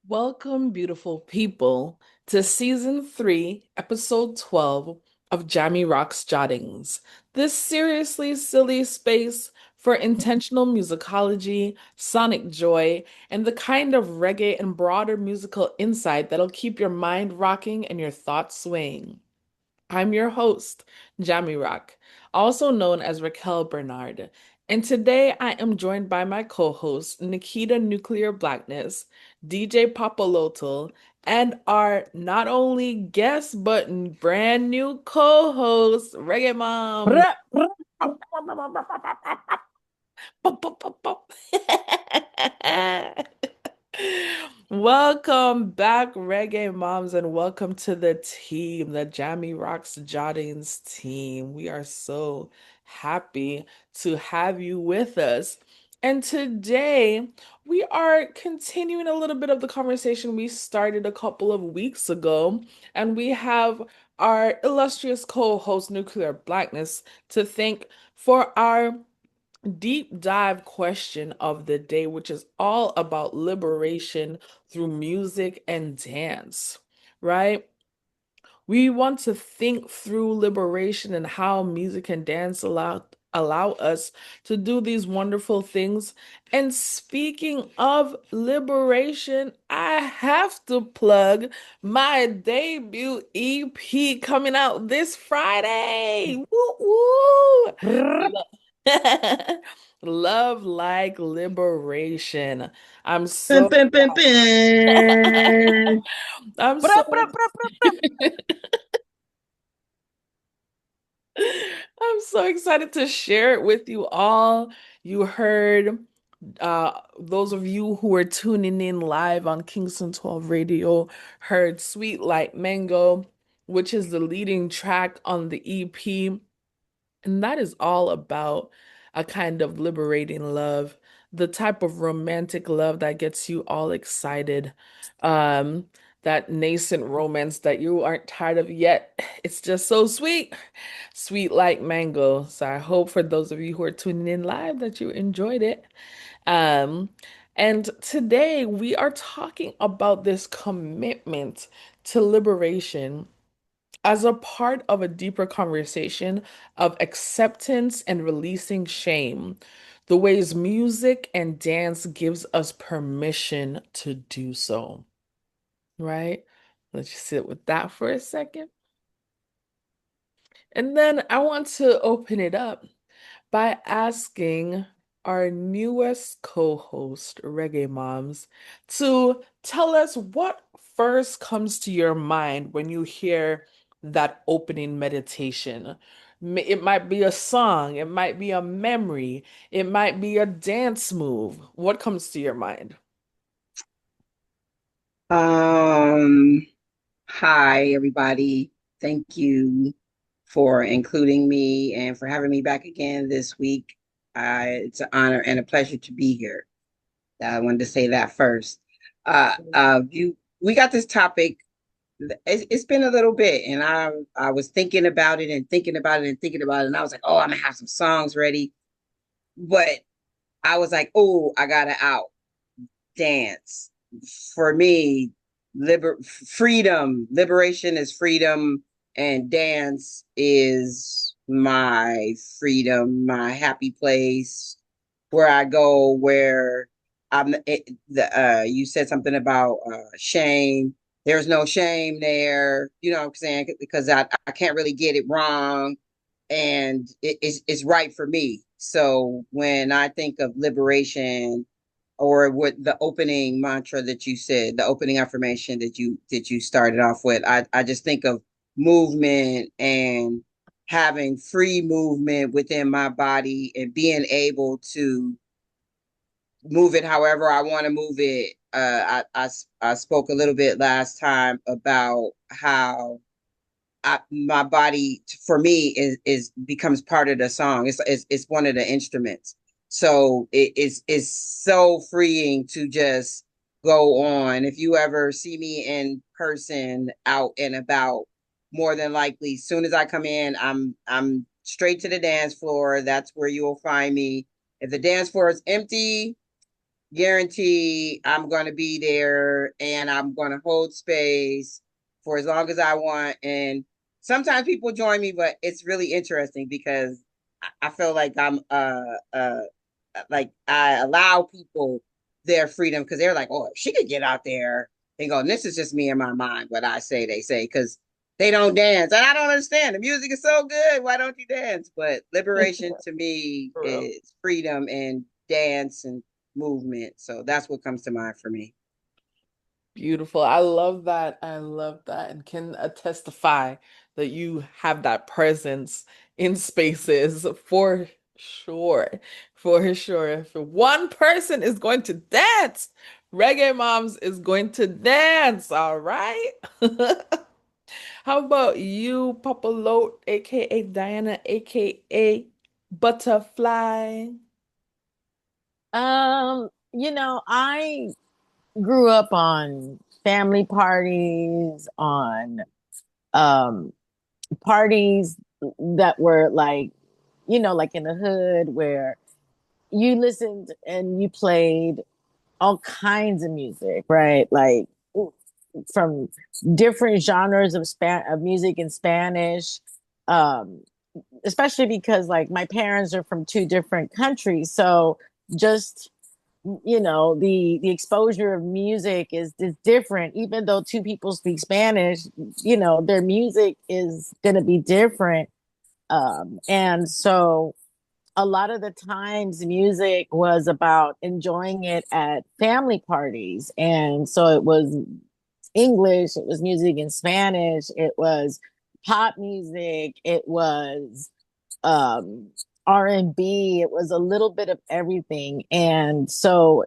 Welcome, beautiful people, to season 3, episode 12 of Jahmi Roc's Jottings. This seriously silly space for intentional musicology, sonic joy, and the kind of reggae and broader musical insight that'll keep your mind rocking and your thoughts swaying. I'm your host, Jahmi Roc, also known as Raquel Bernard. And today I am joined by my co-host, Nikkita NuclearBlackness, DJ Papalotl, and our not only guest but brand new co-host, Reggae Moms. Welcome back, Reggae Moms, and welcome to the team, the Jahmi Roc's Jottings team. We are so happy to have you with us. And today we are continuing a little bit of the conversation we started a couple of weeks ago, and we have our illustrious co-host, Nuclear Blackness, to thank for our deep dive question of the day, which is all about liberation through music and dance, right? We want to think through liberation and how music and dance allow us to do these wonderful things. And speaking of liberation, I have to plug my debut EP coming out this Friday. Woo woo! Love like liberation. I'm Pin, so pin, pin, pin. I'm Bra, so bra, bra, bra, bra. I'm so excited to share it with you all. You heard those of you who are tuning in live on Kingston 12 Radio heard Sweet Like Mango, which is the leading track on the EP. And that is all about a kind of liberating love, the type of romantic love that gets you all excited. Um, that nascent romance that you aren't tired of yet. It's just so sweet, sweet like mango. So I hope for those of you who are tuning in live that you enjoyed it. Um, and today we are talking about this commitment to liberation as a part of a deeper conversation of acceptance and releasing shame, the ways music and dance gives us permission to do so, right? Let's just sit with that for a second. And then I want to open it up by asking our newest co-host, Reggae Moms, to tell us what first comes to your mind when you hear that opening meditation. It might be a song, it might be a memory, it might be a dance move. What comes to your mind? Um, Hi, everybody. Thank you for including me and for having me back again this week. It's an honor and a pleasure to be here. I wanted to say that first. We got this topic. It's been a little bit, and I was thinking about it and thinking about it and thinking about it, and I was like, oh, I'm gonna have some songs ready, but I was like, oh, I gotta out. Dance for me, liberation is freedom, and dance is my freedom, my happy place where I go, where you said something about shame. There's no shame there, you know what I'm saying, because I can't really get it wrong, and it's right for me. So when I think of liberation, or what the opening mantra that you said, the opening affirmation that you started off with, I just think of movement and having free movement within my body and being able to move it however I want to move it. I spoke a little bit last time about how my body for me is becomes part of the song. It's one of the instruments. So it's so freeing to just go on. If you ever see me in person out and about, more than likely, as soon as I come in, I'm straight to the dance floor. That's where you'll find me. If the dance floor is empty, guarantee I'm going to be there and I'm going to hold space for as long as I want. And sometimes people join me, but it's really interesting because I feel like like I allow people their freedom because they're like, oh, if she could get out there and go, and this is just me in my mind, what I say, they say, because they don't dance. And I don't understand. The music is so good. Why don't you dance? But liberation to me For real. is freedom and dance and movement. So that's what comes to mind for me. Beautiful. I love that. I love that. And can testify that you have that presence in spaces for sure. For sure. If one person is going to dance, Reggae Moms is going to dance. All right. How about you, Papalotl, aka Diana, aka Butterfly? I grew up on family parties, on um parties that were like, like in the hood where you listened and you played all kinds of music, right? Like from different genres of music in Spanish. Um, Especially because like my parents are from two different countries, so just the exposure of music is different. Even though two people speak Spanish, their music is going to be different. And so a lot of the times music was about enjoying it at family parties, and so it was English, it was music in Spanish, it was pop music, it was um R&B, it was a little bit of everything. And so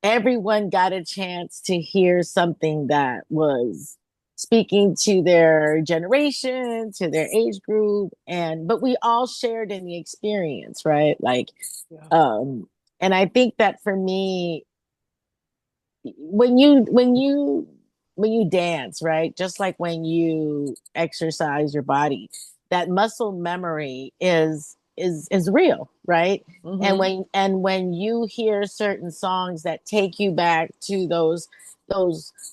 everyone got a chance to hear something that was speaking to their generation, to their age group, and but we all shared in the experience, right? Like Yeah. um and I think that for me, when you dance, right, just like when you exercise your body, that muscle memory is real, right? and Mm-hmm. when and when you hear certain songs that take you back to those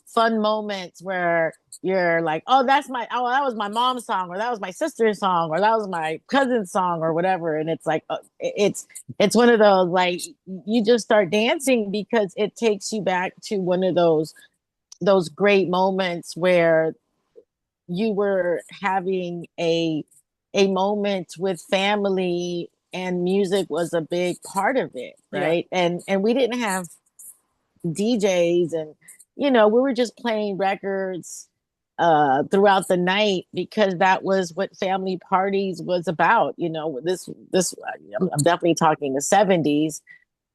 fun moments where you're like, oh, that was my mom's song, or that was my sister's song, or that was my cousin's song, or whatever. And it's like, it's one of those, like, you just start dancing because it takes you back to one of those great moments where you were having a moment with family, and music was a big part of it, Yeah. right? And we didn't have DJs, and we were just playing records throughout the night, because that was what family parties was about. This I'm definitely talking the 70s.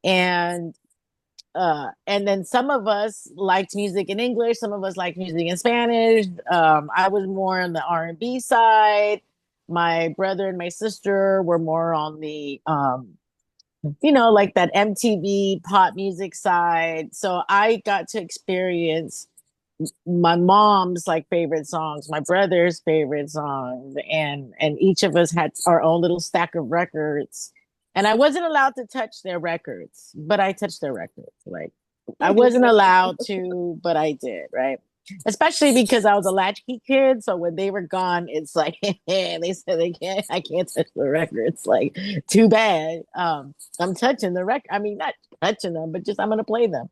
And then some of us liked music in English, some of us liked music in Spanish. I was more on the R&B side. My brother and my sister were more on the like that MTV pop music side. So I got to experience my mom's like favorite songs, my brother's favorite songs, and each of us had our own little stack of records. And I wasn't allowed to touch their records, but I touched their records. Like, I wasn't allowed to, but I did, right? Especially because I was a latchkey kid, so when they were gone, it's like they said I can't touch the records. Like, too bad. I'm touching the record. I mean, not touching them, but just I'm gonna play them,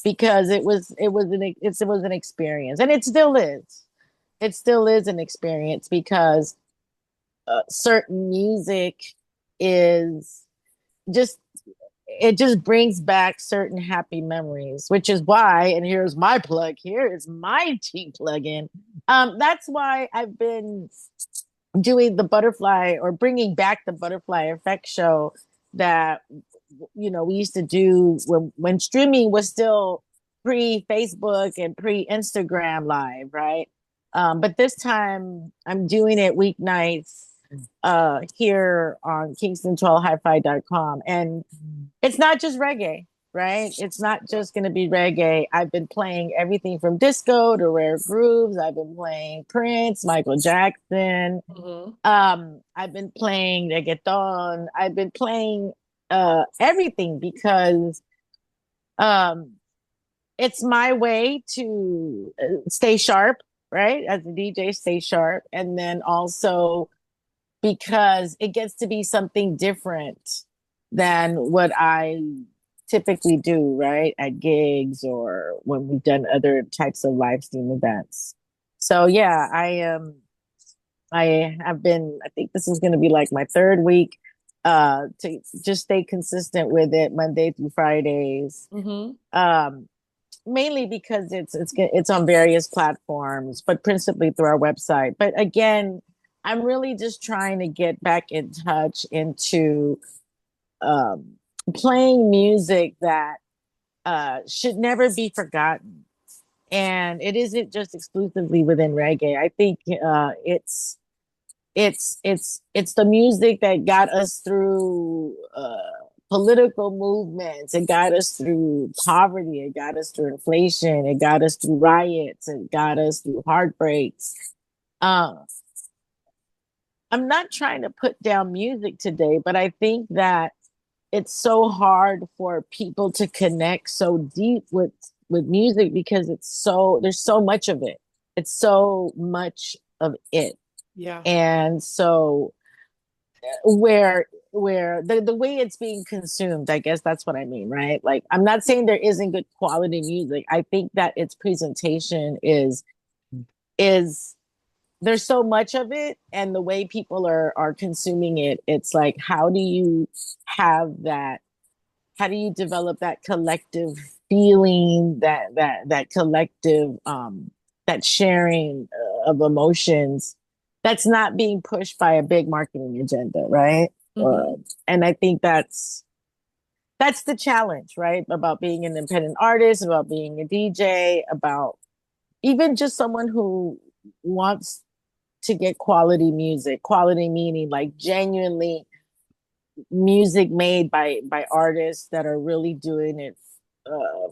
because it was an experience, and it still is. It still is an experience, because certain music is just it just brings back certain happy memories, which is why, and here's my plug, here is my cheap plug-in. That's why I've been doing the butterfly, or bringing back the butterfly effect show that we used to do when streaming was still pre Facebook and pre Instagram live, right? But this time I'm doing it weeknights here on Kingston12hifi.com. And it's not just reggae, right? It's not just going to be reggae. I've been playing everything from disco to rare grooves. I've been playing Prince, Michael Jackson. Mm-hmm. I've been playing reggaeton. I've been playing everything, because Um, it's my way to stay sharp, right? As a DJ, stay sharp. And then also because it gets to be something different than what I typically do, right? At gigs or when we've done other types of live stream events. So yeah, I have been, I think this is going to be like my third week to just stay consistent with it Monday through Fridays. Mm-hmm. Um mainly because it's on various platforms, but principally through our website. But again, I'm really just trying to get back in touch into um, playing music that should never be forgotten. And it isn't just exclusively within reggae. I think it's the music that got us through political movements. It got us through poverty. It got us through inflation. It got us through riots. It got us through heartbreaks. Uh, I'm not trying to put down music today, but I think that it's so hard for people to connect so deep with music because it's so there's so much of it. It's so much of it. Yeah. And so where the way it's being consumed, I guess that's what I mean, right? Like I'm not saying there isn't good quality music. I think that its presentation is there's so much of it, and the way people are consuming it, it's like how do you have that, how do you develop that collective feeling, that collective that sharing of emotions that's not being pushed by a big marketing agenda, right? Mm-hmm. And I think that's the challenge, right? About being an independent artist, about being a DJ, about even just someone who wants to get quality music, quality meaning like genuinely music made by artists that are really doing it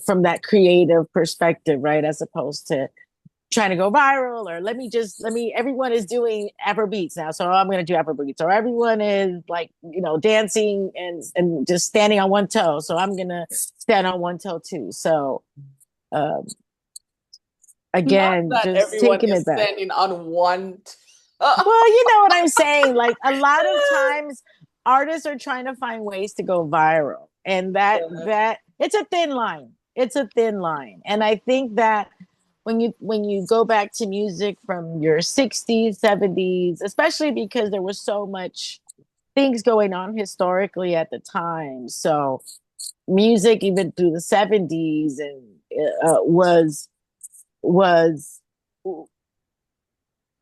from that creative perspective, right? As opposed to trying to go viral, or let me everyone is doing Afro beats now, so I'm going to do Afro beats, or everyone is like dancing and just standing on one toe, so I'm going to stand on one toe too. So um Not again, that just everyone taking is it back. standing on one. Well, you know what I'm saying. Like a lot of times, artists are trying to find ways to go viral, and Yeah. that it's a thin line. It's a thin line, and I think that when you go back to music from your 60s, 70s, especially because there was so much things going on historically at the time, so music even through the 70s and was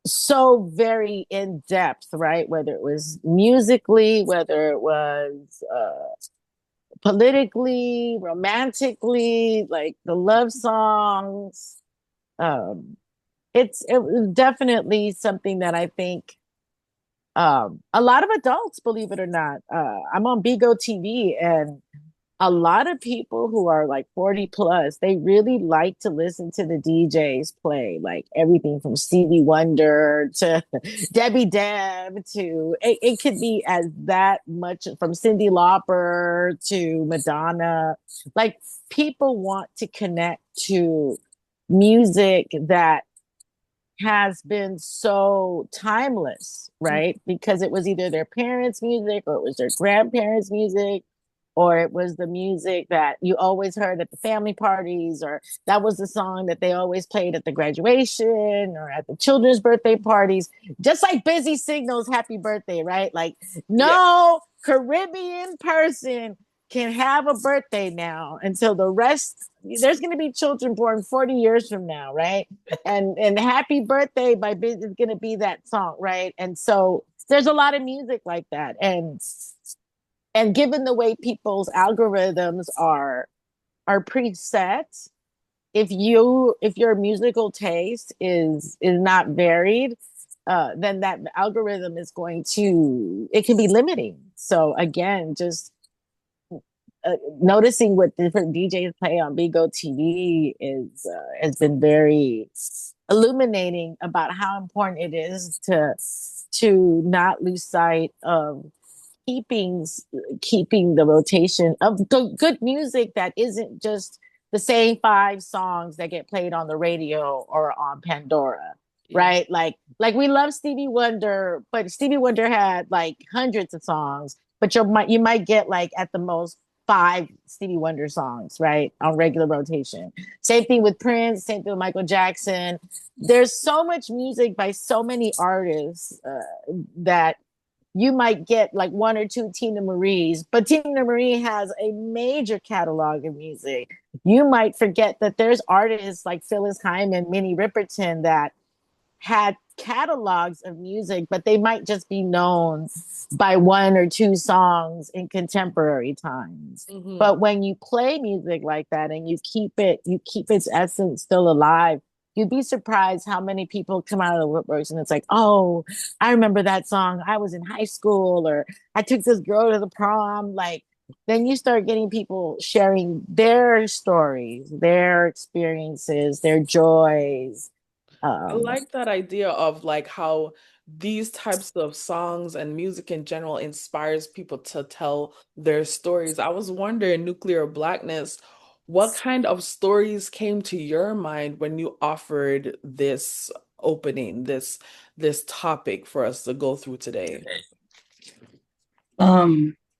so very in depth, right? Whether it was musically, whether it was politically, romantically, like the love songs. Um, it was definitely something that I think a lot of adults, believe it or not. I'm on Bigo TV, and a lot of people who are like 40 plus, they really like to listen to the DJs play like everything from Stevie Wonder to Debbie Deb to it could be as that much from Cyndi Lauper to Madonna. Like people want to connect to music that has been so timeless, right? Because it was either their parents' music or it was their grandparents' music, or it was the music that you always heard at the family parties, or that was the song that they always played at the graduation or at the children's birthday parties. Just like Busy Signal's Happy Birthday, right? Like, Yeah. no Caribbean person can have a birthday now until the rest, there's going to be children born 40 years from now, right? And Happy Birthday by Biz is going to be that song, right? And so there's a lot of music like that, and given the way people's algorithms are preset, if your musical taste is not varied, then that algorithm is going to, it can be limiting. So again, just noticing what different DJs play on Bigo TV is has been very illuminating about how important it is to not lose sight of keeping keeping the rotation of good music that isn't just the same five songs that get played on the radio or on Pandora, Yeah. right? Like we love Stevie Wonder, but Stevie Wonder had like hundreds of songs, but you might get like at the most five Stevie Wonder songs, right, on regular rotation. Same thing with Prince, same thing with Michael Jackson. There's so much music by so many artists that you might get like one or two Tina Marie's, but Tina Marie has a major catalog of music. You might forget that there's artists like Phyllis Hyman, Minnie Riperton that had catalogs of music, but they might just be known by one or two songs in contemporary times. Hmm. But when you play music like that and you keep its essence still alive, you'd be surprised how many people come out of the woodworks and it's like, oh, I remember that song. I was in high school, or I took this girl to the prom. Like, then you start getting people sharing their stories, their experiences, their joys. I um, like that idea of like how these types of songs and music in general inspires people to tell their stories. I was wondering, Nuclear Blackness, what kind of stories came to your mind when you offered this opening, this topic for us to go through today?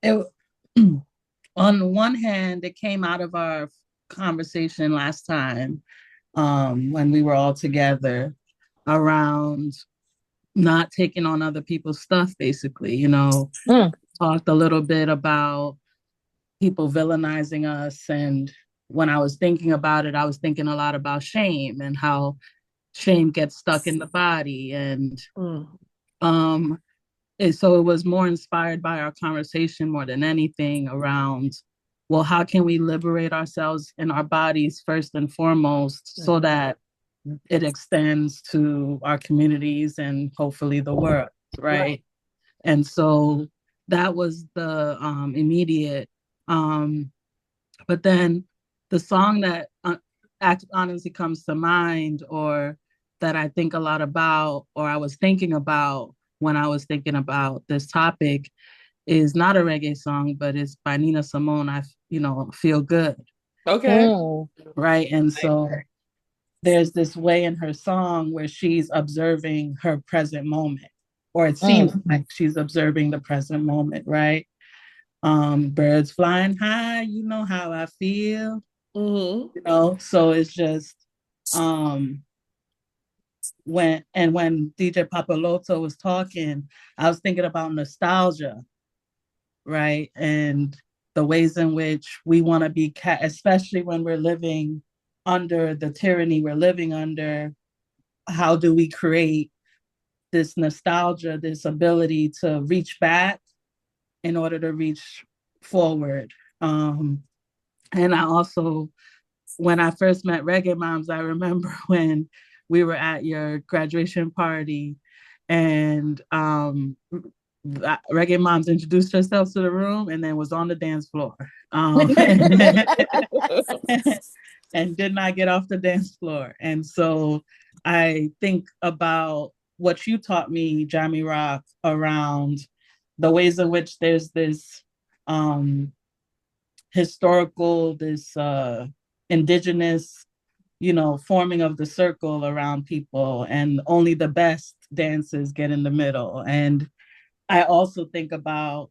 It on one hand, it came out of our conversation last time, when we were all together around not taking on other people's stuff, basically, mm, talked a little bit about people villainizing us. And when I was thinking about it, I was thinking a lot about shame and how shame gets stuck in the body. And Mm, um, so it was more inspired by our conversation more than anything around, well, how can we liberate ourselves in our bodies first and foremost so that it extends to our communities and hopefully the world, right? And so that was the immediate. Um, but then the song that honestly comes to mind, or that I think a lot about, or I was thinking about when I was thinking about this topic, is not a reggae song, but it's by Nina Simone. Feel good, okay. mm, right? And so there's this way in her song where she's observing her present moment, or it seems mm, like she's observing the present moment, right? Birds flying high, you know how I feel, Hmm. so it's just um when DJ Papalotl was talking, I was thinking about nostalgia, right? And the ways in which we want to be especially when we're living under the tyranny we're living under. How do we create this nostalgia, this ability to reach back in order to reach forward? And I also, when I first met Reggae Moms, I remember when we were at your graduation party, and Reggae Moms introduced herself to the room and then was on the dance floor. And did not get off the dance floor. And so I think about what you taught me, Jahmi Roc, around the ways in which there's this historical, this indigenous, forming of the circle around people, and only the best dances get in the middle. And I also think about,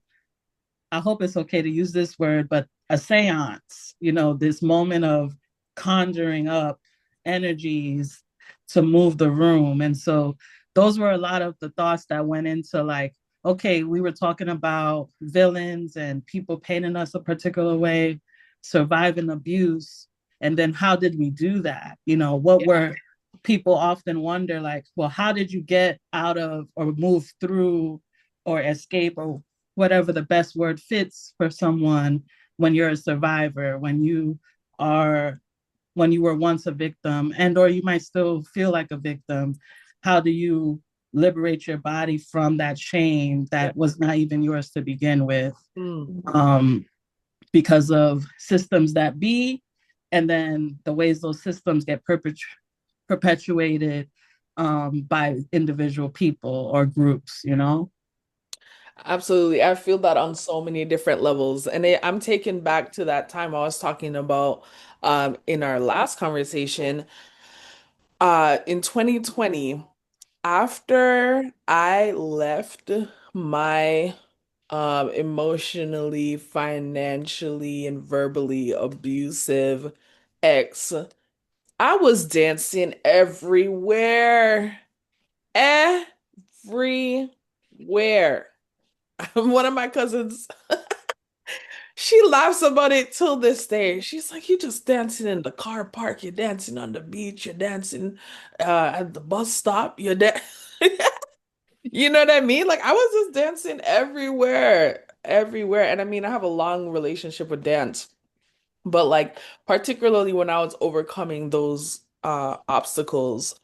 I hope it's okay to use this word, but a seance, this moment of conjuring up energies to move the room. And so those were a lot of the thoughts that went into, like, okay, we were talking about villains and people painting us a particular way, surviving abuse. And then how did we do that? What were people often wonder, like, well, how did you get out of or move through or escape, or whatever the best word fits for someone, when you're a survivor, are when you were once a victim, and or you might still feel like a victim. How do you liberate your body from that shame that was not even yours to begin with, Mm. because of systems that be, and then the ways those systems get perpetuated by individual people or groups. Absolutely. I feel that on so many different levels. And I'm taken back to that time I was talking about in our last conversation in 2020 after I left my emotionally, financially, and verbally abusive ex, I was dancing everywhere. Everywhere. One of my cousins, she laughs about it till this day. She's like, "You just dancing in the car park, you're dancing on the beach, you're dancing at the bus stop, you're da You know what I mean? Like I was just dancing everywhere, everywhere. And I mean, I have a long relationship with dance. But like particularly when I was overcoming those obstacles,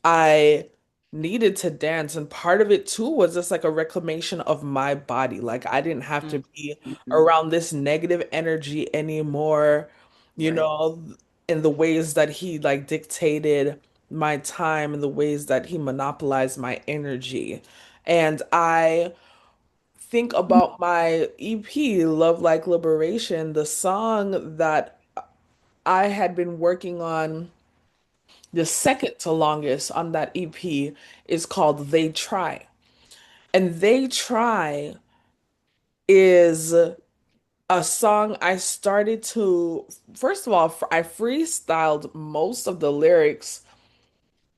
I needed to dance. And part of it too was just like a reclamation of my body. Like I didn't have to be Mhm. around this negative energy anymore, you Right. know, in the ways that he like dictated my time and the ways that he monopolized my energy. And I think about my EP, Love Like Liberation, the song that I had been working on the second to longest on that EP is called They Try. And They Try is a song I started to, first of all, I freestyled most of the lyrics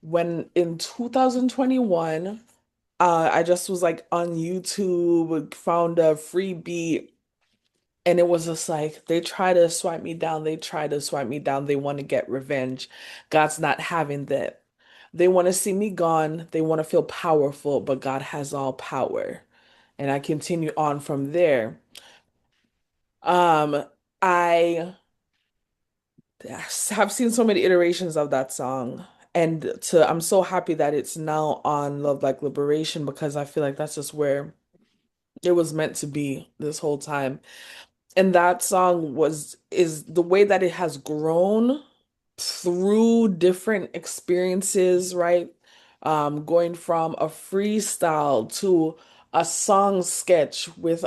when in 2021, I just was like on YouTube, found a free beat. And it was just like, they try to swipe me down. They try to swipe me down. They want to get revenge. God's not having that. They want to see me gone. They want to feel powerful, but God has all power. And I continue on from there. Um, I have seen so many iterations of that song. I'm so happy that it's now on Love Like Liberation because I feel like that's just where it was meant to be this whole time. And that song is the way that it has grown through different experiences, right? Going from a freestyle to a song sketch with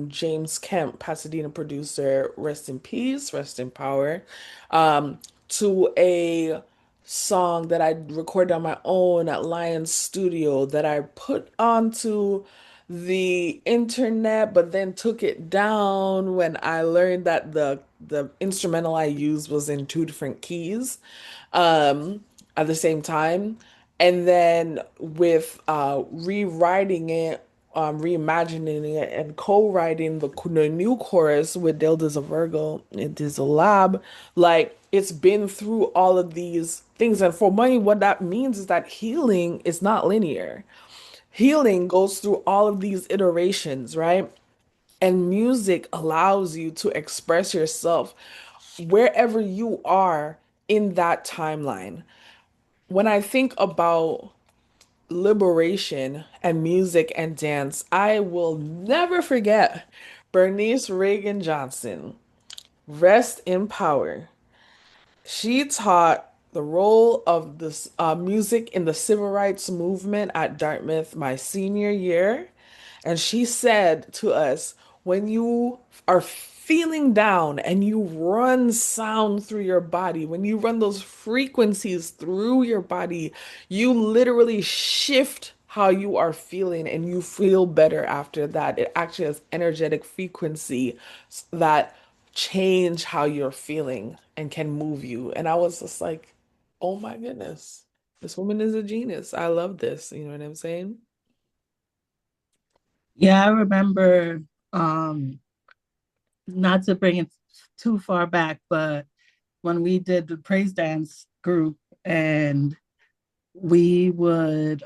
James Kemp, Pasadena producer, rest in peace, rest in power, to a song that I recorded on my own at Lion's Studio that I put onto the internet, but then took it down when I learned that the instrumental I used was in two different keys at the same time. And then with rewriting it, reimagining it, and co-writing the new chorus with Dilda's a Virgo, it is a lab. Like it's been through all of these things. And for money, what that means is that healing is not linear. Healing goes through all of these iterations, right? And music allows you to express yourself wherever you are in that timeline. When I think about liberation and music and dance, I will never forget Bernice Reagan Johnson. Rest in power. She taught the role of this music in the civil rights movement at Dartmouth my senior year. And she said to us, when you are feeling down and you run sound through your body, when you run those frequencies through your body, you literally shift how you are feeling and you feel better after that. It actually has energetic frequency that change how you're feeling and can move you. And I was just like, oh my goodness, this woman is a genius. I love this. You know what I'm saying? Yeah, I remember, not to bring it too far back, but when we did the praise dance group and we would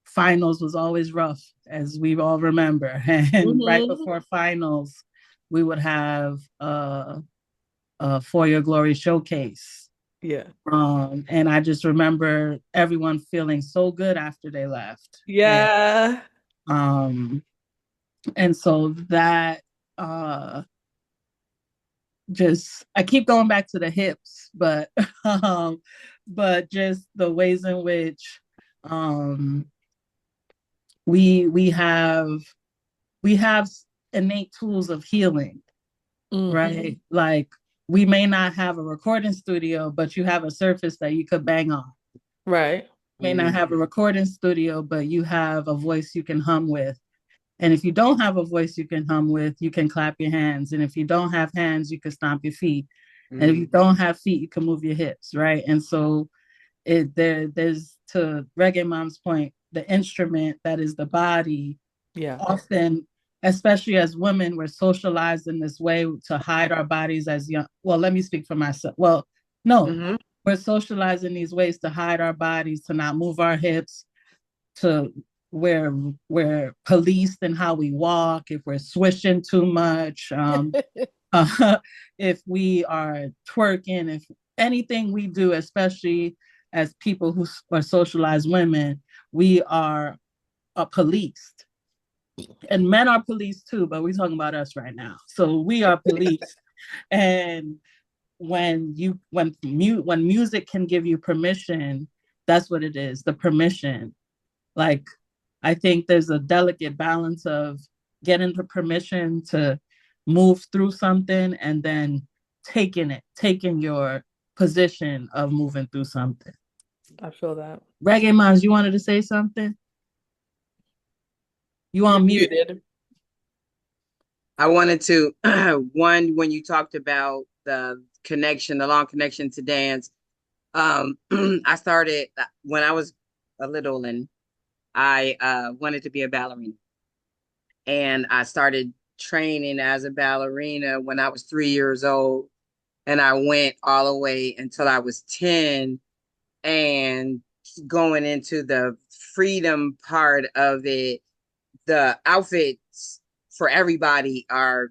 finals was always rough, as we all remember. And right Hmm. before finals, we would have For Your Glory showcase. Yeah. And I just remember everyone feeling so good after they left. Yeah. Um, and so that uh, just, I keep going back to the hips, but just the ways in which um, we have we have innate tools of healing, Mm-hmm. right? Like we may not have a recording studio, but you have a surface that you could bang on. Right. You may not have a recording studio, but you have a voice you can hum with. And if you don't have a voice you can hum with, you can clap your hands. And if you don't have hands, you can stomp your feet. And if you don't have feet, you can move your hips, right? And so there's, to Reggae Mom's point, the instrument that is the body. Yeah. Often, especially as women, we're socialized in this way to hide our bodies as young. Well, let me speak for myself. Well, no, we're socialized in these ways to hide our bodies, to not move our hips, to we're policed in how we walk, if we're swishing too much, if we are twerking, if anything we do, especially as people who are socialized women, we are policed. And men are policed too, but we're talking about us right now. So we are policed. And when music can give you permission, that's what it is, the permission. Like, I think there's a delicate balance of getting the permission to move through something and then taking your position of moving through something. I feel that. Reggae Moms, you wanted to say something? You on mute. Muted. I wanted to, one, when you talked about the connection, the long connection to dance, I started when I was a little, and I wanted to be a ballerina. And I started training as a ballerina when I was 3 years old. And I went all the way until I was 10. And going into the freedom part of it, the outfits for everybody are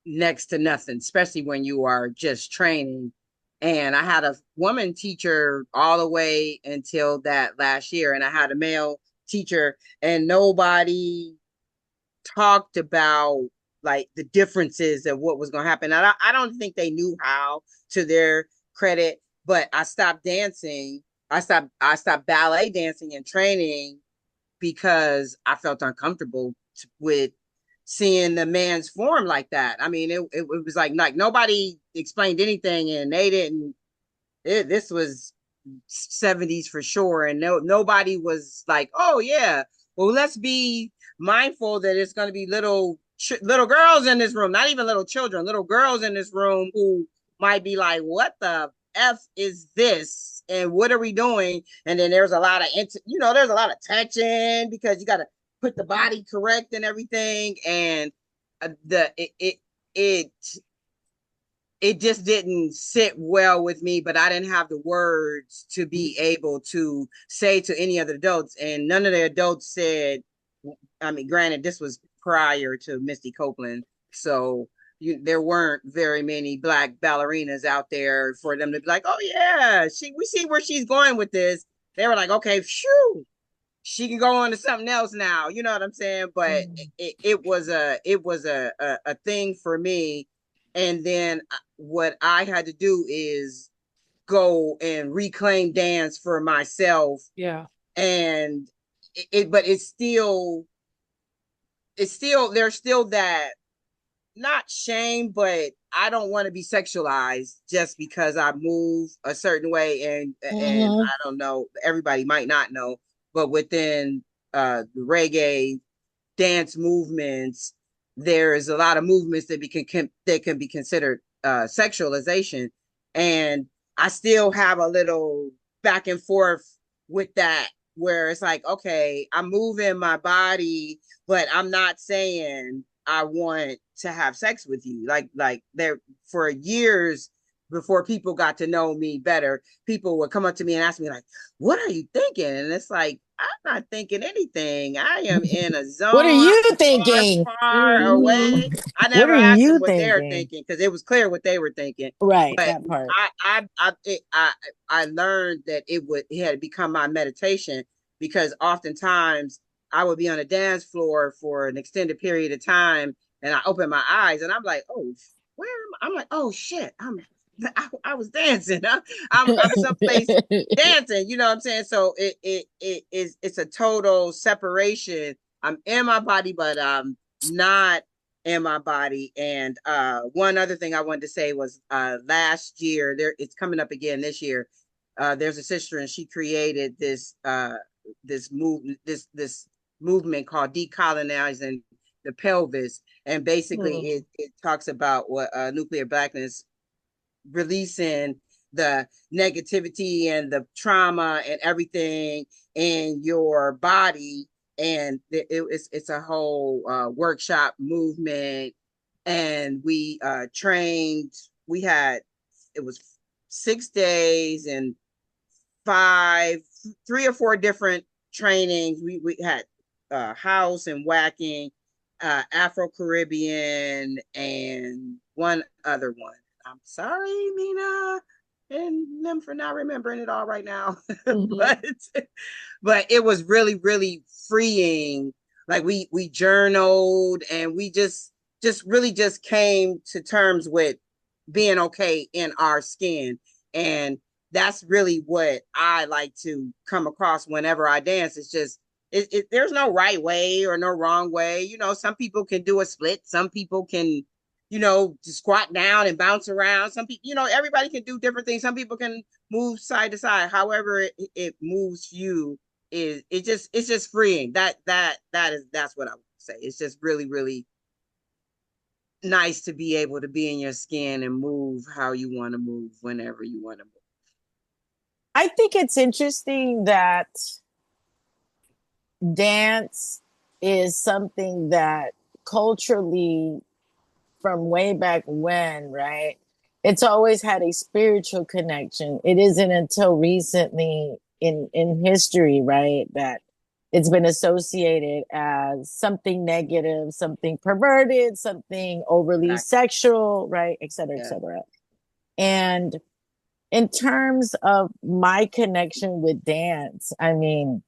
next to nothing, especially when you are just training. And I had a woman teacher all the way until that last year, and I had a male teacher, and nobody talked about like the differences of what was going to happen. I don't think they knew how, to their credit, but I stopped dancing. I stopped ballet dancing and training because I felt uncomfortable with seeing the man's form like that. I mean, it was like nobody explained anything, and they didn't. This was 70s for sure, and nobody was like, oh yeah, well, let's be mindful that it's going to be little girls in this room, not even little children, little girls in this room who might be like, what the F is this? And what are we doing? And then there's a lot of, there's a lot of touching because you got to put the body correct and everything. And it just didn't sit well with me, but I didn't have the words to be able to say to any other adults. And none of the adults said, I mean, granted, this was prior to Misty Copeland. So there weren't very many Black ballerinas out there for them to be like, oh yeah, we see where she's going with this. They were like, okay, phew, she can go on to something else now. You know what I'm saying? But it was a thing for me. And then what I had to do is go and reclaim dance for myself. Yeah. And but there's still that, not shame, but I don't want to be sexualized just because I move a certain way. And I don't know, everybody might not know, but within the reggae dance movements, there is a lot of movements that can be considered sexualization. And I still have a little back and forth with that, where it's like, okay, I'm moving my body, but I'm not saying I want to have sex with you. Like there, for years before people got to know me better, people would come up to me and ask me like, what are you thinking? And it's like, I'm not thinking anything. I am in a zone. What are you thinking? Far away. I never asked them what they were thinking because it was clear what they were thinking. Right, but that part. I learned that it had become my meditation, because oftentimes I would be on a dance floor for an extended period of time, and I open my eyes and I'm like, oh, where am I? I'm like, oh shit, I was dancing. I'm someplace dancing. You know what I'm saying? So it's a total separation. I'm in my body, but not in my body. And one other thing I wanted to say was last year, it's coming up again this year. There's a sister and she created this movement called decolonizing the pelvis, and basically it talks about what nuclear blackness, releasing the negativity and the trauma and everything in your body. And it's a whole workshop movement. And we trained, we had, it was 6 days and three or four different trainings. We had house and whacking, Afro-Caribbean, and one other one. I'm sorry, Mina and them, for not remembering it all right now. but it was really, really freeing. Like we journaled, and we just really just came to terms with being okay in our skin. And that's really what I like to come across whenever I dance. It's just there's no right way or no wrong way. You know, some people can do a split. Some people can, you know, squat down and bounce around. Some people, you know, everybody can do different things. Some people can move side to side. However it moves you, it's just freeing. That's what I would say. It's just really, really nice to be able to be in your skin and move how you want to move whenever you want to move. I think it's interesting that dance is something that culturally, from way back when, right? It's always had a spiritual connection. It isn't until recently in history, right, that it's been associated as something negative, something perverted, something overly Exactly. sexual, right, et cetera, et Yeah. cetera. And in terms of my connection with dance, I mean,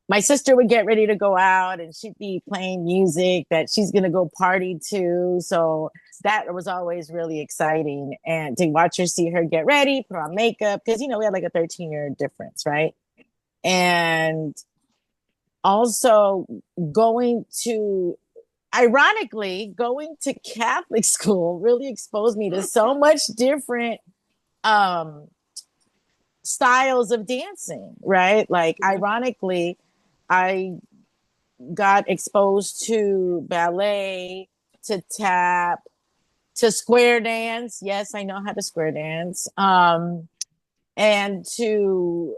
my sister would get ready to go out and she'd be playing music that she's going to go party to. So that was always really exciting. And to watch her, see her get ready, put on makeup, because, you know, we had like a 13-year difference, right? And also ironically, going to Catholic school really exposed me to so much different um, styles of dancing, right? Like, ironically, I got exposed to ballet, to tap, to square dance. Yes, I know how to square dance. And to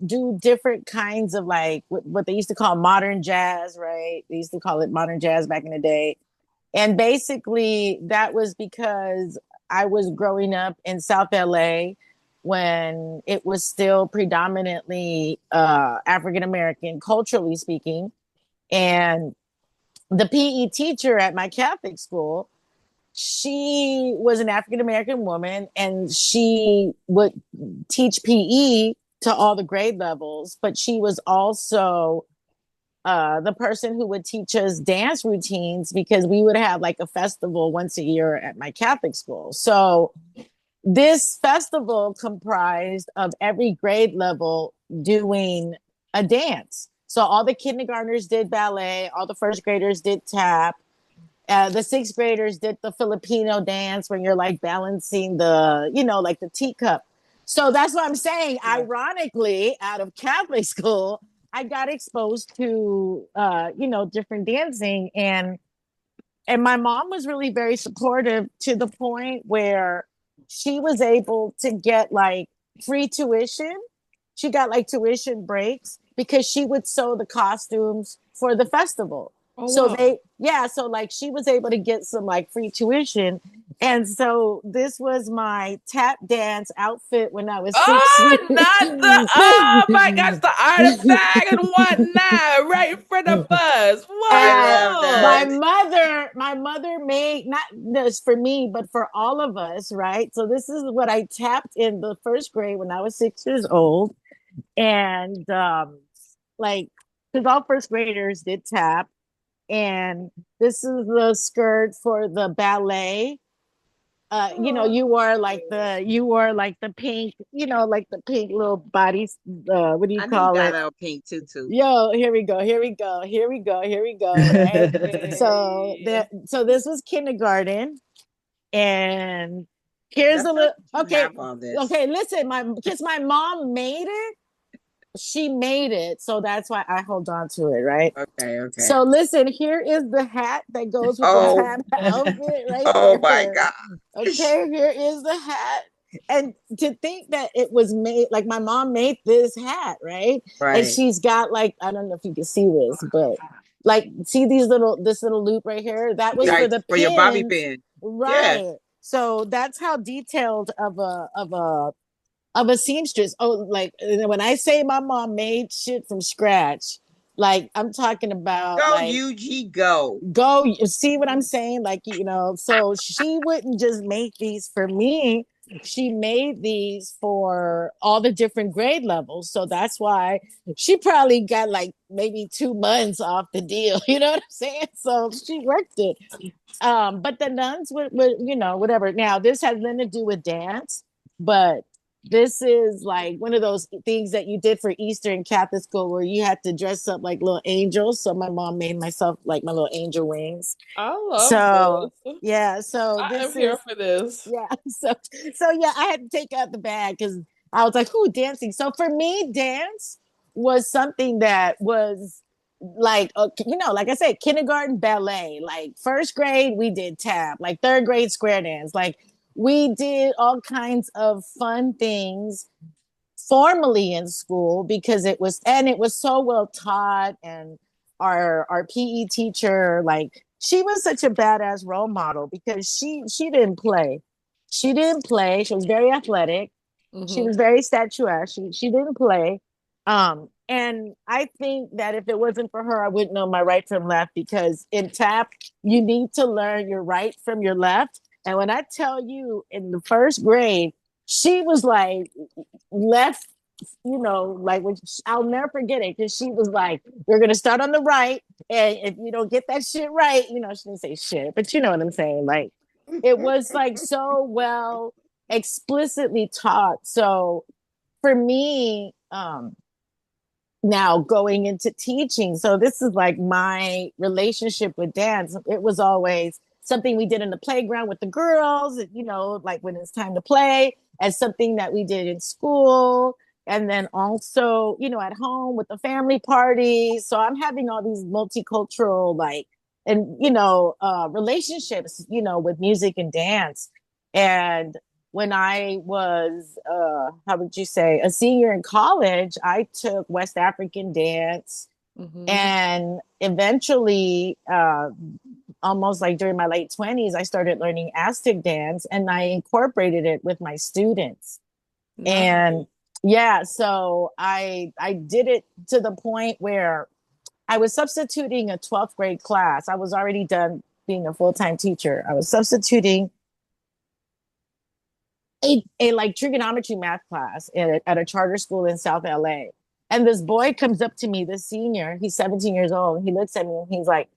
do different kinds of, like, what they used to call modern jazz, right? They used to call it modern jazz back in the day. And basically, that was because I was growing up in South LA when it was still predominantly African American, culturally speaking. And the PE teacher at my Catholic school, she was an African American woman, and she would teach PE to all the grade levels, but she was also the person who would teach us dance routines, because we would have like a festival once a year at my Catholic school. So this festival comprised of every grade level doing a dance. So all the kindergartners did ballet, all the first graders did tap, the sixth graders did the Filipino dance when you're like balancing the, you know, like the teacup. So that's what I'm saying. Yeah. Ironically, out of Catholic school, I got exposed to, you know, different dancing, and my mom was really very supportive, to the point where she was able to get like free tuition. She got like tuition breaks because she would sew the costumes for the festival. Oh, So wow. so like she was able to get some like free tuition. And so this was my tap dance outfit when I was 6 Oh, years. not the, oh my gosh, the artifact and whatnot, right in front of us. I love My that. Whoa. mother made, not this for me, but for all of us, right? So this is what I tapped in the first grade when I was 6 years old. And like, because all first graders did tap. And this is the skirt for the ballet. you wore like the pink, like the pink little bodies. What do you I need call that it? little pink tutu. Yo, here we go, here we go, here we go, here we go, right? Hey. So this was kindergarten, and here's That's a how little. you Okay, have all this. okay, listen, because my mom made it, she made it, so that's why I hold on to it, right? Okay, okay. So listen, here is the hat that goes with the Oh, hat outfit right oh my there. gosh. Okay, here is the hat. And to think that it was made, like my mom made this hat, right? And Right. she's got like, I don't know if you can see this, but like, see this little loop right here? That was for Right. the For your bobby pins, pin. Yeah. right? So that's how detailed of a seamstress. Oh, like when I say my mom made shit from scratch, like I'm talking about Go, like UG, go. go see what I'm saying? Like, so she wouldn't just make these for me. She made these for all the different grade levels. So that's why she probably got like maybe 2 months off the deal. You know what I'm saying? So she worked it. But the nuns would whatever. Now this has nothing to do with dance, but this is like one of those things that you did for Easter in Catholic school where you had to dress up like little angels. So my mom made myself like my little angel wings. I love So this. yeah, so I am this here is for this. yeah, so yeah, I had to take out the bag because I was like, "Who dancing?" So for me, dance was something that was like, like I said, kindergarten ballet. Like first grade, we did tap. Like third grade, square dance. Like we did all kinds of fun things formally in school because it was so well taught, and our PE teacher, like she was such a badass role model because she didn't play. She didn't play. She was very athletic. She Hmm. was very statuesque. She didn't play. And I think that if it wasn't for her, I wouldn't know my right from left because in tap, you need to learn your right from your left. And when I tell you in the first grade, she was like left, like I'll never forget it because she was like, "We're gonna start on the right, and if you don't get that shit right, she didn't say shit, but you know what I'm saying." Like, it was like so well explicitly taught. So for me, now going into teaching. So this is like my relationship with dance. It was always something we did in the playground with the girls, like when it's time to play, as something that we did in school. And then also, at home with the family parties. So I'm having all these multicultural, like, and, relationships, with music and dance. And when I was, how would you say, a senior in college, I took West African dance. Hmm. And eventually, almost like during my late 20s, I started learning Aztec dance and I incorporated it with my students. Nice. And yeah, so I did it to the point where I was substituting a 12th grade class. I was already done being a full-time teacher. I was substituting a like trigonometry math class at a charter school in South LA. And this boy comes up to me, this senior, he's 17 years old. He looks at me and he's like,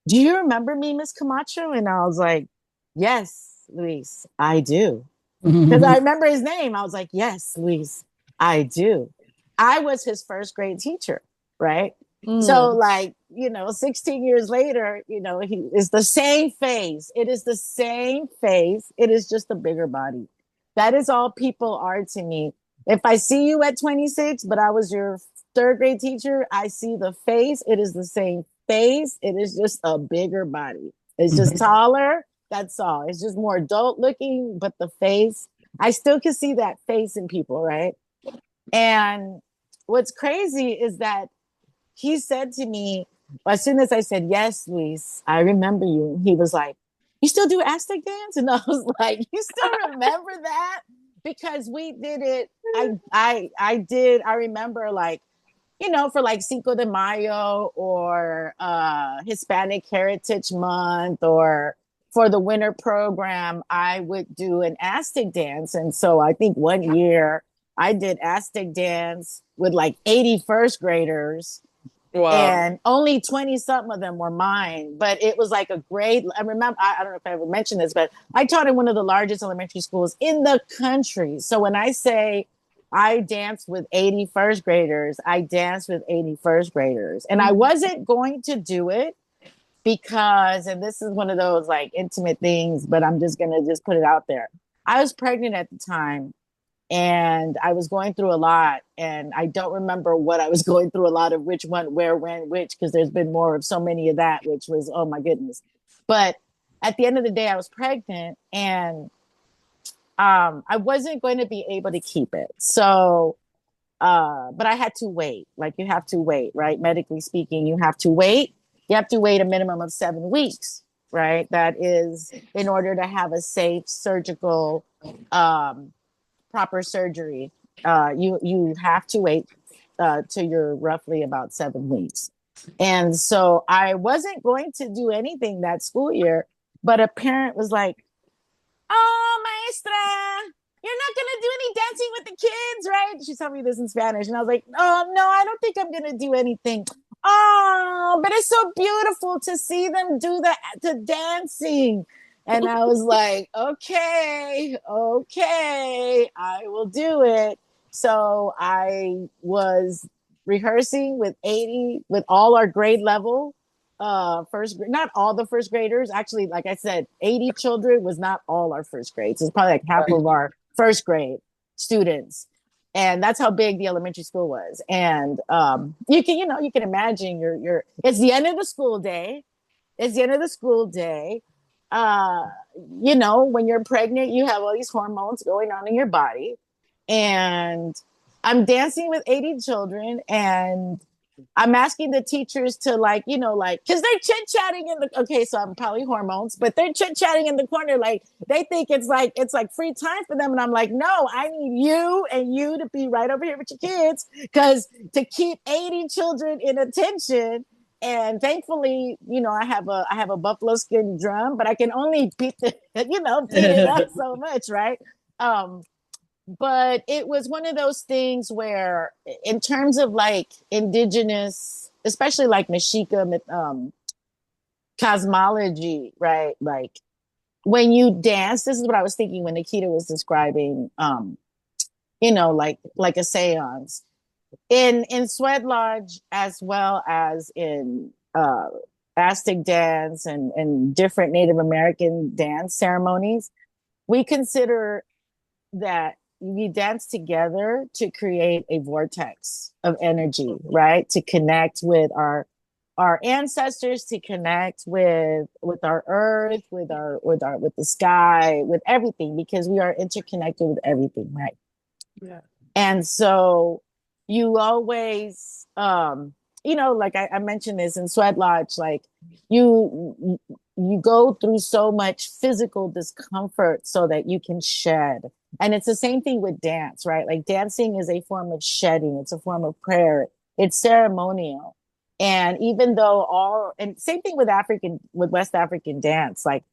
"Do you remember me, Miss Camacho?" And I was like, "Yes, Luis, I do." Because I remember his name. I was like, "Yes, Luis, I do." I was his first grade teacher, right? So, Mm. like, 16 years later, he is the same face. It is the same face. It is just a bigger body. That is all people are to me. If I see you at 26, but I was your third grade teacher, I see the face. It is the same face. It is just a bigger body. It's just taller. That's all. It's just more adult looking, but the face, I still can see that face in people, right? And what's crazy is that he said to me, as soon as I said, "Yes, Luis, I remember you," he was like, "You still do Aztec dance?" And I was like, "You still remember that?" Because we did it. I remember, like, for like Cinco de Mayo or Hispanic Heritage Month or for the winter program, I would do an Aztec dance. And so I think one year I did Aztec dance with like 80 first graders. Wow. And only 20 something of them were mine. But it was like a grade. I remember, I don't know if I ever mentioned this, but I taught in one of the largest elementary schools in the country. So when I say I danced with 80 first graders, I danced with 80 first graders. And I Mhm. wasn't going to do it because, and this is one of those like intimate things, but I'm just going to just put it out there. I was pregnant at the time and I was going through a lot, and I don't remember what I was going through a lot of, which one, where, when, which, because there's been more of so many of that, which was, oh my goodness. But at the end of the day, I was pregnant, and I wasn't going to be able to keep it. So, but I had to wait. Like you have to wait, right? Medically speaking, you have to wait. You have to wait a minimum of 7 weeks, right? That is in order to have a safe surgical proper surgery. You have to wait till you're roughly about 7 weeks. And so I wasn't going to do anything that school year, but a parent was like, "Oh, maestra, you're not gonna do any dancing with the kids, right?" She told me this in Spanish, and I was like, "Oh no, I don't think I'm gonna do anything." "Oh, but it's so beautiful to see them do the dancing." And I was like, "Okay, okay, I will do it." So I was rehearsing with 80, with all our grade level first grade, not all the first graders. Actually, like I said, 80 children was not all our first grades. It's probably like half Right. of our first grade students. And that's how big the elementary school was. And you can, you can imagine it's the end of the school day. It's the end of the school day. Uh, when you're pregnant, you have all these hormones going on in your body. And I'm dancing with 80 children, and I'm asking the teachers to because they're chit chatting okay, so I'm probably hormones, but they're chit chatting in the corner. Like they think it's like free time for them. And I'm like, no, I need you and you to be right over here with your kids. Cause to keep 80 children in attention. And thankfully, I have a buffalo skin drum, but I can only beat it up so much. Right. Um, but it was one of those things where in terms of like indigenous, especially like Mexica cosmology, right? Like when you dance, this is what I was thinking when Nikkita was describing like a seance in sweat lodge, as well as in Aztec dance and different Native American dance ceremonies. We consider that we dance together to create a vortex of energy, right? To connect with our ancestors, to connect with our earth, with the sky, with everything, because we are interconnected with everything, right? Yeah. And so you always, like I mentioned this in Sweat Lodge, like you go through so much physical discomfort so that you can shed. And it's the same thing with dance, right? Like dancing is a form of shedding. It's a form of prayer. It's ceremonial. And even though and same thing with West African dance, like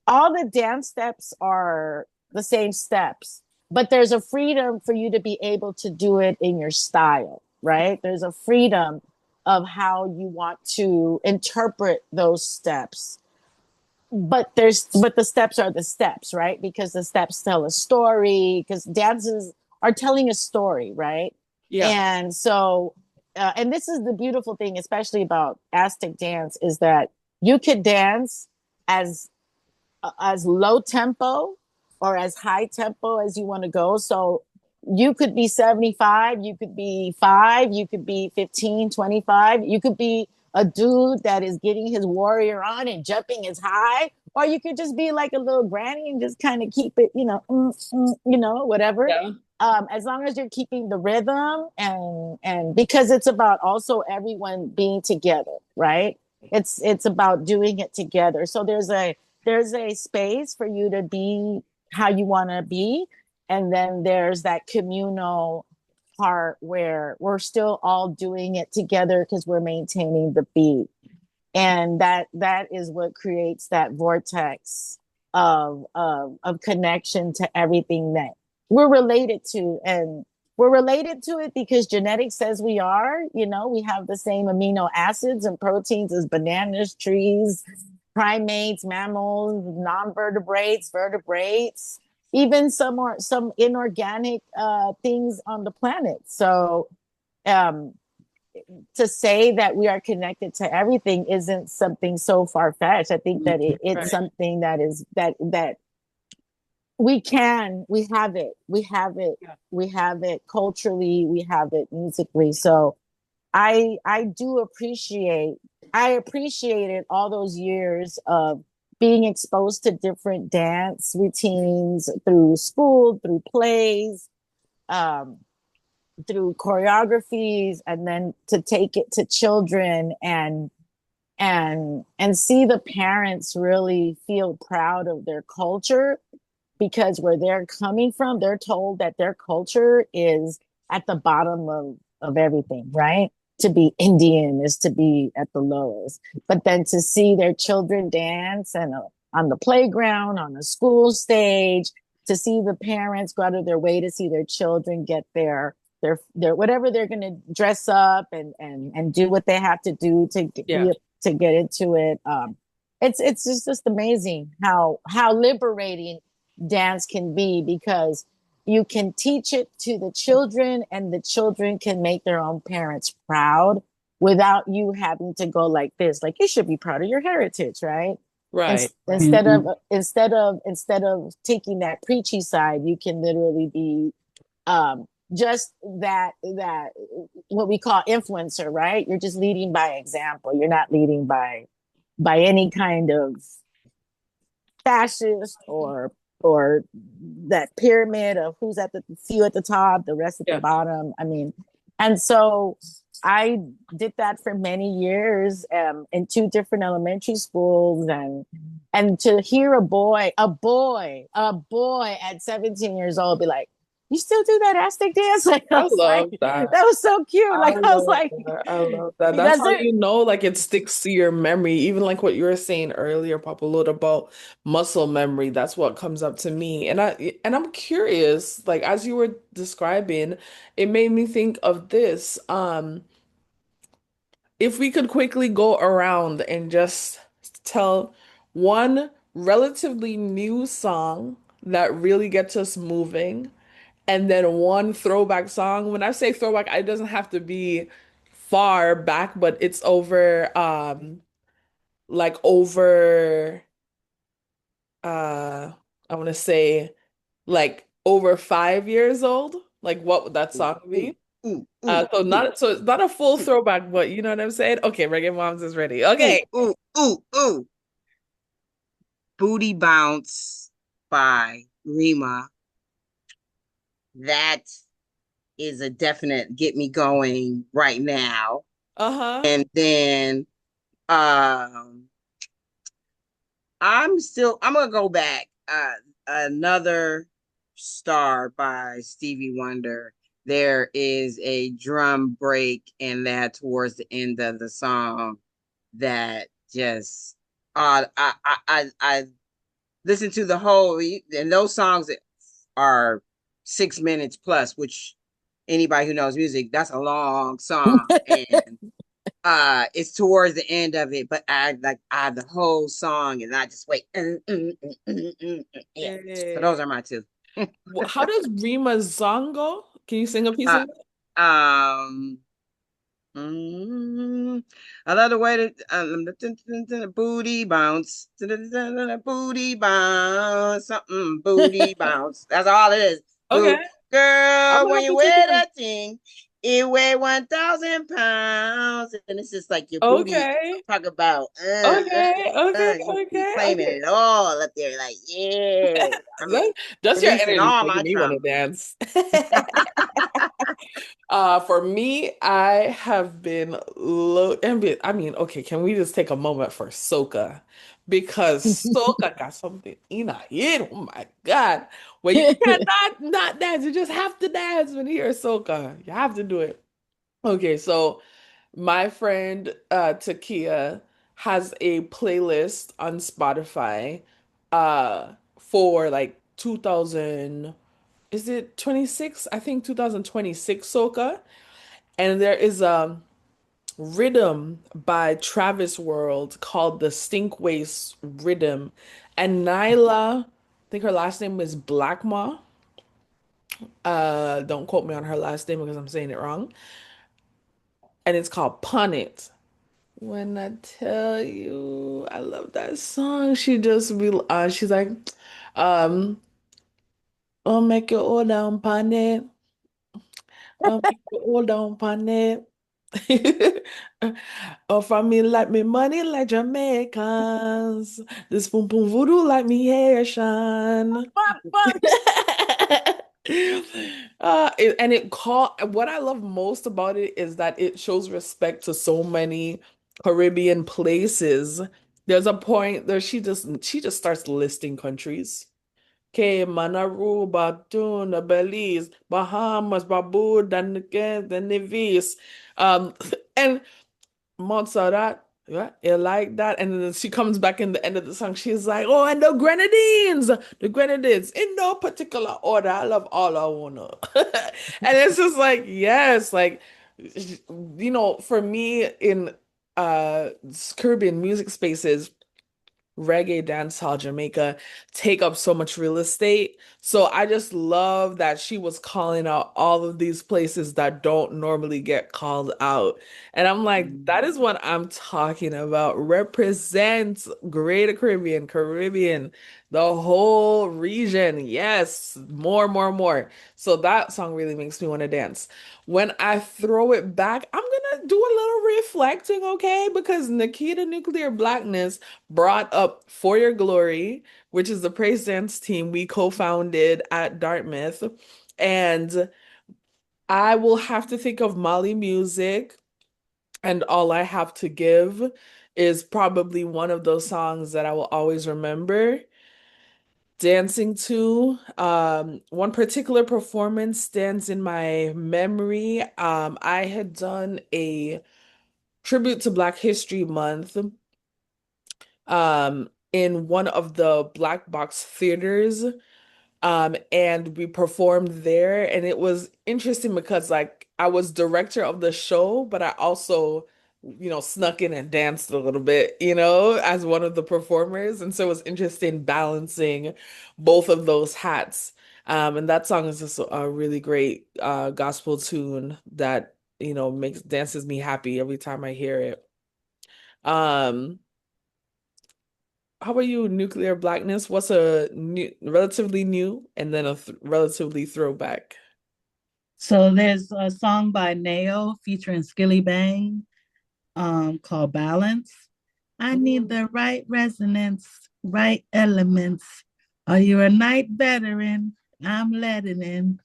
all the dance steps are the same steps, but there's a freedom for you to be able to do it in your style, right? There's a freedom of how you want to interpret those steps. But the steps are the steps, right? Because the steps tell a story, because dances are telling a story, right? Yeah. And so and this is the beautiful thing, especially about Aztec dance, is that you could dance as low tempo or as high tempo as you want to go. So you could be 75, you could be 5, you could be 15, 25, you could be a dude that is getting his warrior on and jumping as high, or you could just be like a little granny and just kind of keep it, whatever. Yeah. As long as you're keeping the rhythm, and because it's about also everyone being together, right? It's about doing it together. So there's a space for you to be how you want to be, and then there's that communal part where we're still all doing it together because we're maintaining the beat, and that is what creates that vortex of connection to everything that we're related to. And we're related to it because genetics says we are. You know, we have the same amino acids and proteins as bananas, trees, primates, mammals, non-vertebrates, vertebrates, even some inorganic things on the planet. So um, to say that we are connected to everything isn't something so far-fetched. I think that it's Right. something that is that we have it Yeah. we have it culturally, we have it musically. So I appreciated all those years of being exposed to different dance routines through school, through plays, um, through choreographies, and then to take it to children and see the parents really feel proud of their culture, because where they're coming from, they're told that their culture is at the bottom of everything, right? To be Indian is to be at the lowest. But then to see their children dance and on the playground, on the school stage, to see the parents go out of their way to see their children get their whatever they're going to dress up and do what they have to do to Yeah. get into it. It's just amazing how liberating dance can be, because you can teach it to the children and the children can make their own parents proud without you having to go like this, like you should be proud of your heritage, right? Right. Right. Instead of Mhm. taking that preachy side, you can literally be just that what we call influencer, right? You're just leading by example. You're not leading by any kind of fascist or that pyramid of who's at the few at the top, the rest at the Yeah. bottom. I mean, and so I did that for many years in two different elementary schools, and to hear a boy at 17 years old be like, "You still do that Aztec dance?" Like I I was like, love that that. was so cute. I Like I was love like, that. I love that. That's because how they're you know, like it sticks to your memory. Even like what you were saying earlier, Papalotl, about muscle memory. That's what comes up to me. And I'm curious, like as you were describing, it made me think of this. If we could quickly go around and just tell one relatively new song that really gets us moving, and then one throwback song. When I say throwback, it doesn't have to be far back, but it's over like over I want to say like over 5 years old. Like what would that Ooh, song ooh, be? ooh, ooh, ooh, So it's not a full ooh, throwback, but you know what I'm saying? Okay, Reggae Moms is ready. ooh, Okay. ooh, ooh, ooh. Booty Bounce by Rima. That is a definite get me going right now. Uh-huh. And then um I'm gonna go back. Another Star by Stevie Wonder. There is a drum break in that towards the end of the song that just I listened to the whole, and those songs are 6 minutes plus, which anybody who knows music, that's a long song. And it's towards the end of it, but I the whole song and I just wait. Yeah. So Eh, those are my two. How does Rima Zongo? Can you sing a piece uh of it? um mm, I love the way that booty bounce, booty bounce, something booty bounce. That's all it is. Okay. Boo, I'm girl, gonna when have you to take wear a look. that thing, it weigh 1,000 pounds, and it's just like your booty. Okay. Talk about, Okay. Okay. you be Okay. claiming Okay. it all up there, like yeah. I mean, That, just your releasing energy is all making my me want to trauma. dance. For me, I have been I mean, okay, can we just take a moment for soca? Because soca got something in a head. Oh my God. Well, you cannot not dance. You just have to dance when you hear soca. You have to do it. Okay, so my friend Takia has a playlist on Spotify for like 2000. is it 26? I think 2026 soca. And there is a rhythm by Travis World called the Stink Waste Rhythm. And Nyla, I think her last name is Blackma. Don't quote me on her last name because I'm saying it wrong. And it's called Pun It. When I tell you, I love that song. She's like, um, oh, make it all down, pon it. Oh, make it all down, pon it. Oh, from me like me money like Jamaicans. This boom boom voodoo like me Haitian. Bop, bop. And what I love most about it is that it shows respect to so many Caribbean places. There's a point there she just starts listing countries. Cayman, Aruba, Tuna, Belize, Bahamas, Barbuda, the Nevis. And Montserrat, yeah, you like that. And then she comes back in the end of the song. She's like, oh, and the Grenadines, in no particular order. I love all I wanna. And it's just like, yes, like, for me in uh Caribbean music spaces, reggae, dancehall, Jamaica take up so much real estate. So I just love that she was calling out all of these places that don't normally get called out. And I'm like, that is what I'm talking about. Represent Greater Caribbean, Caribbean, the whole region. Yes, more, more, more. So that song really makes me want to dance. When I throw it back, I'm gonna do a little reflecting, okay? Because Nikkita Nuclear Blackness brought up For Your Glory, which is the praise dance team we co-founded at Dartmouth. And I will have to think of Mali Music, and All I Have to Give is probably one of those songs that I will always remember dancing to. One particular performance stands in my memory. I had done a tribute to Black History Month in one of the Black Box theaters. And we performed there, and it was interesting because like I was director of the show, but I also, snuck in and danced a little bit, as one of the performers. And so it was interesting balancing both of those hats. And that song is just a really great gospel tune that, makes dances me happy every time I hear it. Um, how about you, Nuclear Blackness? What's a new, relatively new and then a relatively throwback? So there's a song by Nao featuring Skilly Bang called Balance. I need Mm. the right resonance, right elements. Are you a night veteran? I'm letting in.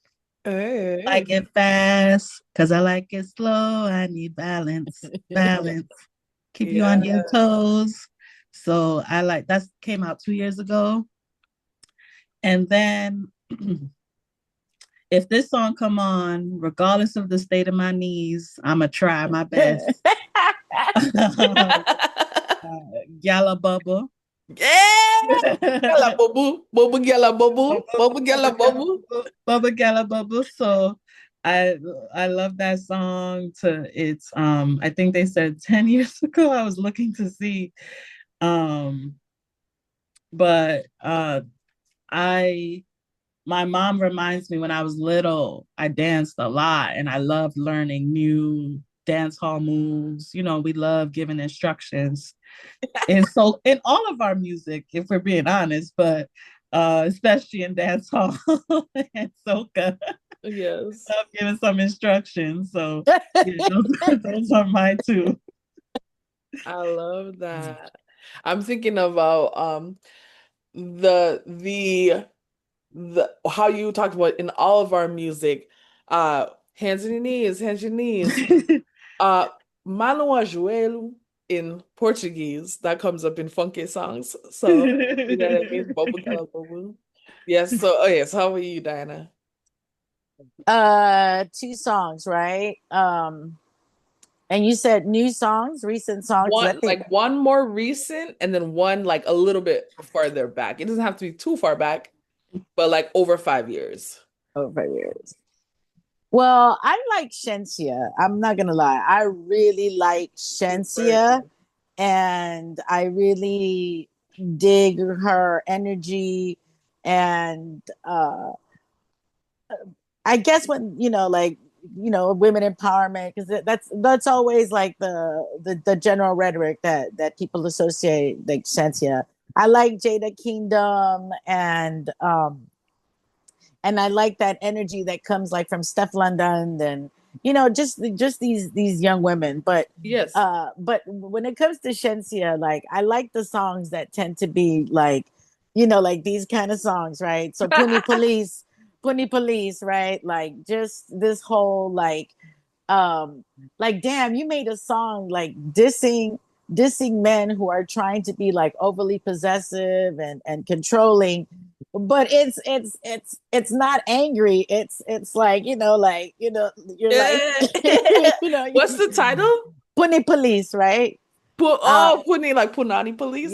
Hey. Like it fast, because I like it slow. I need balance, balance. Keep you on Yeah. your toes. So I like that came out 2 years ago. And then if this song come on, regardless of the state of my knees, I'ma try my best. Yalla Bubba. Yeah. Gala Bubba, bubble, bubble gala bubble, bubble gala Bubba Gala bubble. Bubba, Bubba Gala Bubba. So I I love that song to it's I think they said 10 years ago. I was looking to see. Um but I my mom reminds me when I was little, I danced a lot and I loved learning new dance hall moves. We love giving instructions. And so in all of our music, if we're being honest, but especially in dance hall and soca, Yes. love giving some instructions. So yeah, those are mine too. I love that. I'm thinking about the the how you talked about in all of our music, hands on your knees, hands on your knees. Uh, Mano ajoelho in Portuguese, that comes up in funky songs. So, you know what I mean? Bobo gala bobo. Yes, so, oh yes, how are you, Diana? Two songs, right? And you said new songs, recent songs, because I One, think like one more recent and then one like a little bit farther back. It doesn't have to be too far back, but like over 5 years. Over 5 years. Well, I like Shenseea. I'm not gonna lie. I really like Shenseea, and I really dig her energy. And I guess when like women empowerment, because that's always like the general rhetoric that people associate like Shenseea. I like Jada Kingdom, and I like that energy that comes like from Steph London, and just these young women. Yes. But when it comes to Shenseea, like I like the songs that tend to be like like these kind of songs, right? So Puni Police, right? Like just this whole like damn, you made a song like dissing men who are trying to be like overly possessive and controlling, but it's not angry. It's like you're like What's the title? Puni Police, right? uh Puni, like Punani Police.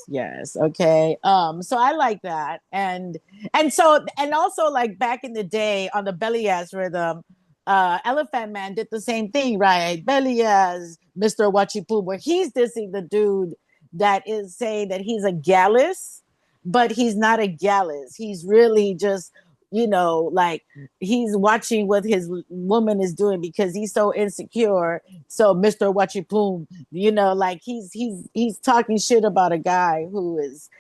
yes, okay. So I like that. And also like back in the day on the belly ass rhythm, Elephant Man did the same thing, right? Belly ass Mr. Wachipu, where he's dissing the dude that is saying that he's a gallus, but he's not a gallus. He's really just like he's watching what his woman is doing because he's so insecure. So Mr. Wachipoom, like he's talking shit about a guy who is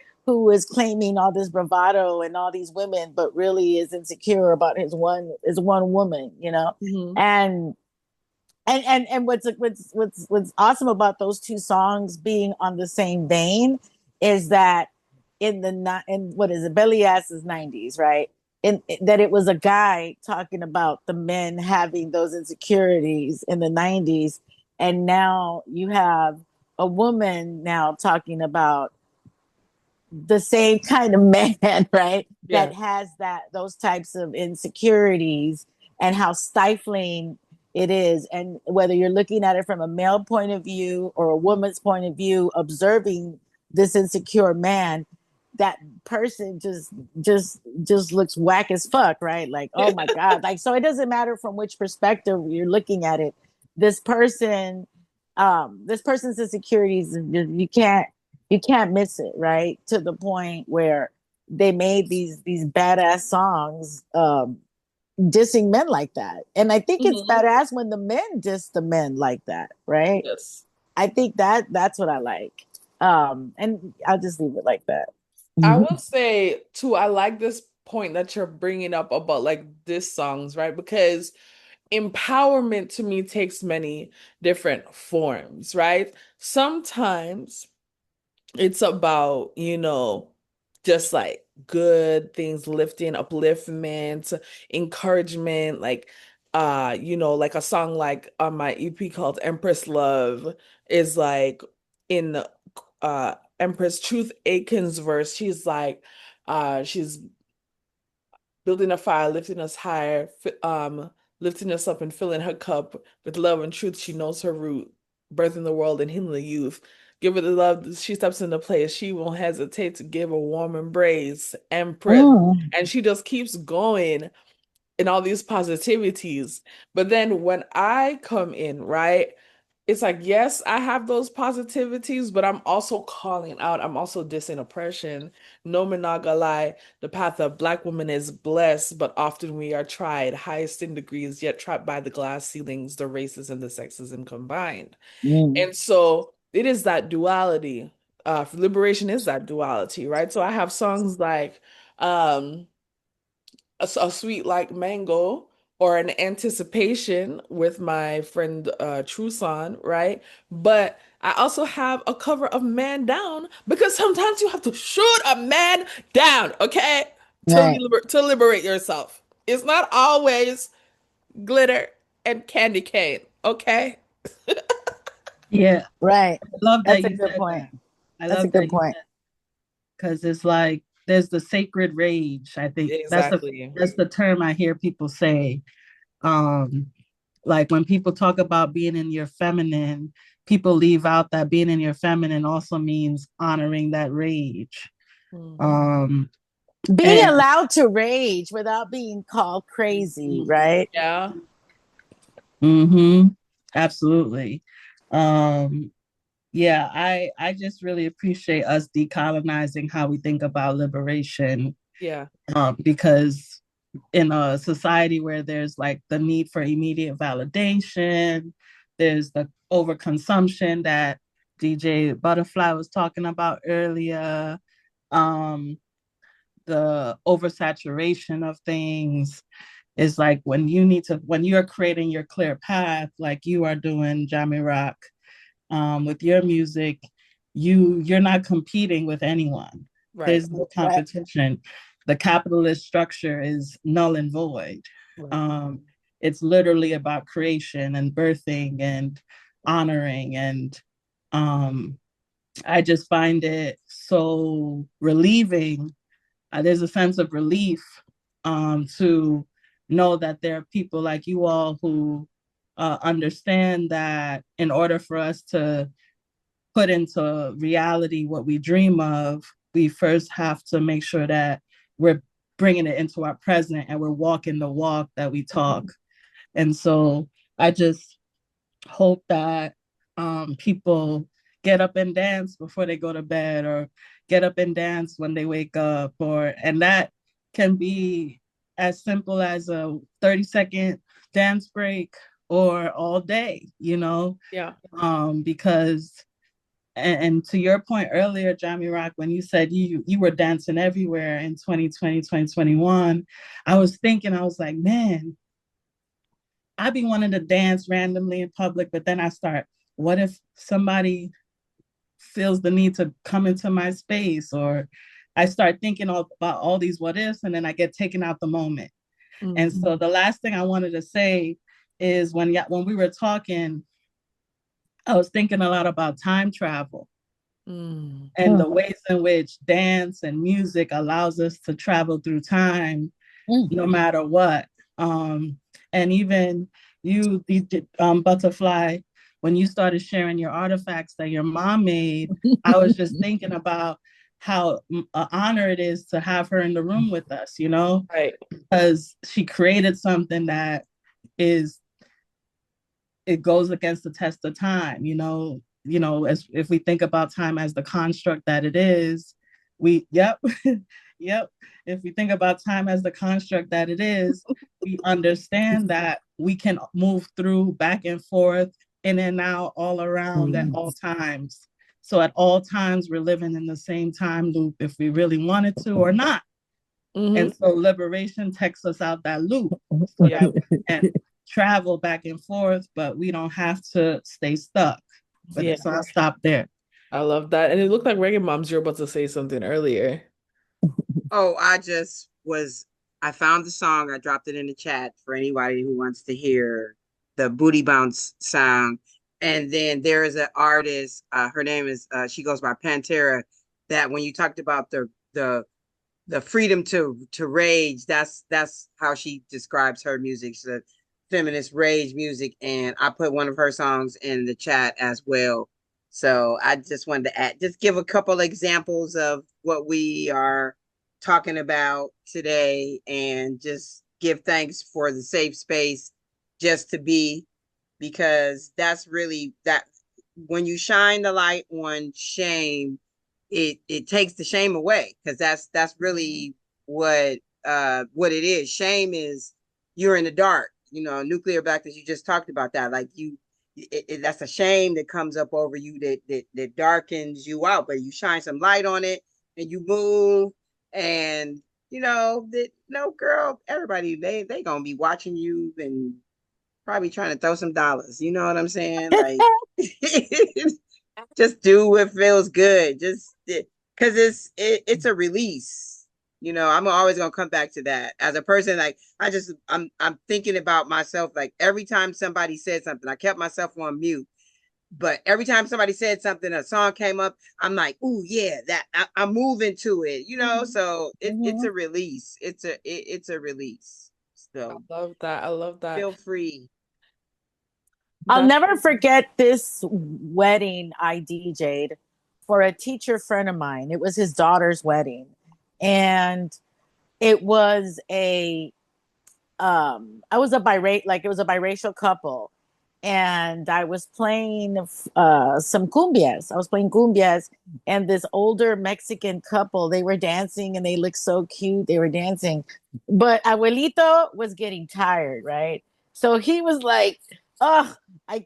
claiming all this bravado and all these women, but really is insecure about his one woman, Hmm. and and what's awesome about those two songs being on the same vein is that in what is it, Belly Ass's 90s, right? That it was a guy talking about the men having those insecurities in the 90s, and now you have a woman now talking about the same kind of man, right? Yeah. That has those types of insecurities, and how stifling it is. And whether you're looking at it from a male point of view or a woman's point of view, observing this insecure man, that person just looks whack as fuck, right? Like, oh my God. Like, so it doesn't matter from which perspective you're looking at it. This person, this person's insecurities, you can't miss it, right? To the point where they made these badass songs dissing men like that. And I think it's Hmm. badass when the men diss the men like that, right? Yes. I think that's what I like. And I'll just leave it like that. I will say too, I like this point that you're bringing up about like diss songs, right? Because empowerment to me takes many different forms, right? Sometimes it's about, just like good things, lifting, upliftment, encouragement, like like a song like on my EP called Empress Love is like in Empress Truth Aiken's verse, she's building a fire, lifting us higher, lifting us up and filling her cup with love and truth. She knows her root, birthing the world and healing the youth. Give her the love. She steps into place. She won't hesitate to give a warm embrace, Empress. Mm, And she just keeps going in all these positivities. But then when I come in, right? It's like, yes, I have those positivities, but I'm also calling out, I'm also dissing oppression. No me not gonna lie, the path of Black women is blessed, but often we are tried, highest in degrees, yet trapped by the glass ceilings, the races and the sexism combined. mm. And so it is that duality. Liberation is that duality, right? So I have songs like um a sweet like mango or an anticipation with my friend Truson, right? But I also have a cover of Man Down because sometimes you have to shoot a man down, okay? Right, To liberate yourself. It's not always glitter and candy cane, okay? Yeah, right. I love that That's a you good said point. that. I That's a love that good you point. said, because it's like there's the sacred rage. I think Exactly. that's the term I hear people say. Um, like when people talk about being in your feminine, people leave out that being in your feminine also means honoring that rage. Hmm. Um, Being And allowed to rage without being called crazy, right? Yeah. mm-hmm, absolutely. Um, yeah, I just really appreciate us decolonizing how we think about liberation, Yeah. because in a society where there's like the need for immediate validation, there's the overconsumption that DJ Butterfly was talking about earlier, um, the oversaturation of things is like when you're creating your clear path, like you are doing, Jahmi Roc, with your music, you're not competing with anyone. Right. There's no Right. competition. The capitalist structure is null and void. Right. Um, it's literally about creation and birthing and honoring, and um, I just find it so relieving. There's a sense of relief, to know that there are people like you all who understand that in order for us to put into reality what we dream of, we first have to make sure that we're bringing it into our present and we're walking the walk that we talk. And so I just hope that people get up and dance before they go to bed, or get up and dance when they wake up, or and that can be as simple as a 30-second dance break or all day, Yeah. because and to your point earlier, Jahmi Roc, when you said you were dancing everywhere in 2020, 2021, I was thinking, I was like, man, I be wanting to dance randomly in public, but then I start, what if somebody feels the need to come into my space? Or I start thinking about all these what ifs, and then I get taken out the moment. And Mm. so the last thing I wanted to say is when we were talking, I was thinking a lot about time travel Mm. and the ways in which dance and music allows us to travel through time no matter what. Um, and even you, Butterfly, when you started sharing your artifacts that your mom made, I was just thinking about how an honor it is to have her in the room with us, Right. because she created something that is, it goes against the test of time, as if we think about time as the construct that it is, yep, yep. If we think about time as the construct that it is, we understand that we can move through back and forth, in and out, all around at all times. So at all times, we're living in the same time loop if we really wanted to or not. Mm-hmm. And so liberation takes us out that loop so Yeah. that we can travel back and forth, but we don't have to stay stuck. Yeah. But so I'll stop there. I love that. And it looked like Reggae Moms, you're about to say something earlier. Oh, I found the song. I dropped it in the chat for anybody who wants to hear the booty bounce sound. And then there is an artist, her name is, she goes by Pantera, that when you talked about the freedom to rage, that's how she describes her music. She's a feminist rage music. And I put one of her songs in the chat as well. So I just wanted to just give a couple examples of what we are talking about today, and just give thanks for the safe space just to be, because that's really that, when you shine the light on shame, it takes the shame away, because that's really what it is. Shame is, you're in the dark, nuclear blackness, you just talked about that, like that's a shame that comes up over you, that darkens you out, but you shine some light on it and you move, and that, no, girl, everybody, they gonna be watching you and probably trying to throw some dollars, you know what I'm saying, like just do what feels good, just because it's a release. I'm always gonna come back to that as a person. Like, I'm thinking about myself, like every time somebody said something, I kept myself on mute, but every time somebody said something, a song came up, I'm like, ooh, yeah, that I'm moving to it, so it's a release. It's a release. I So love that. I love that. feel free. I'll That never forget this wedding I DJ'd for a teacher friend of mine. It was his daughter's wedding. And it was a I was a it was a biracial couple, and I was playing some cumbias. I was playing cumbias, and this older Mexican couple, they were dancing and they looked so cute. They were dancing, but Abuelito was getting tired, right? So he was like, "Oh, I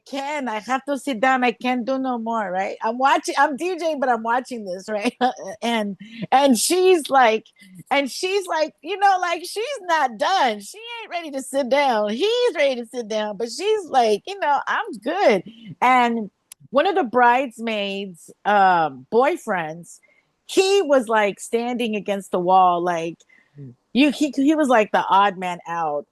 have to sit down. I can't do no more, right? I'm DJing, but I'm watching this, right?" and and she's like, like she's not done. She ain't ready to sit down. He's ready to sit down, but she's like, I'm good. And one of the bridesmaids, boyfriends, he was like standing against the wall, like he was like the odd man out,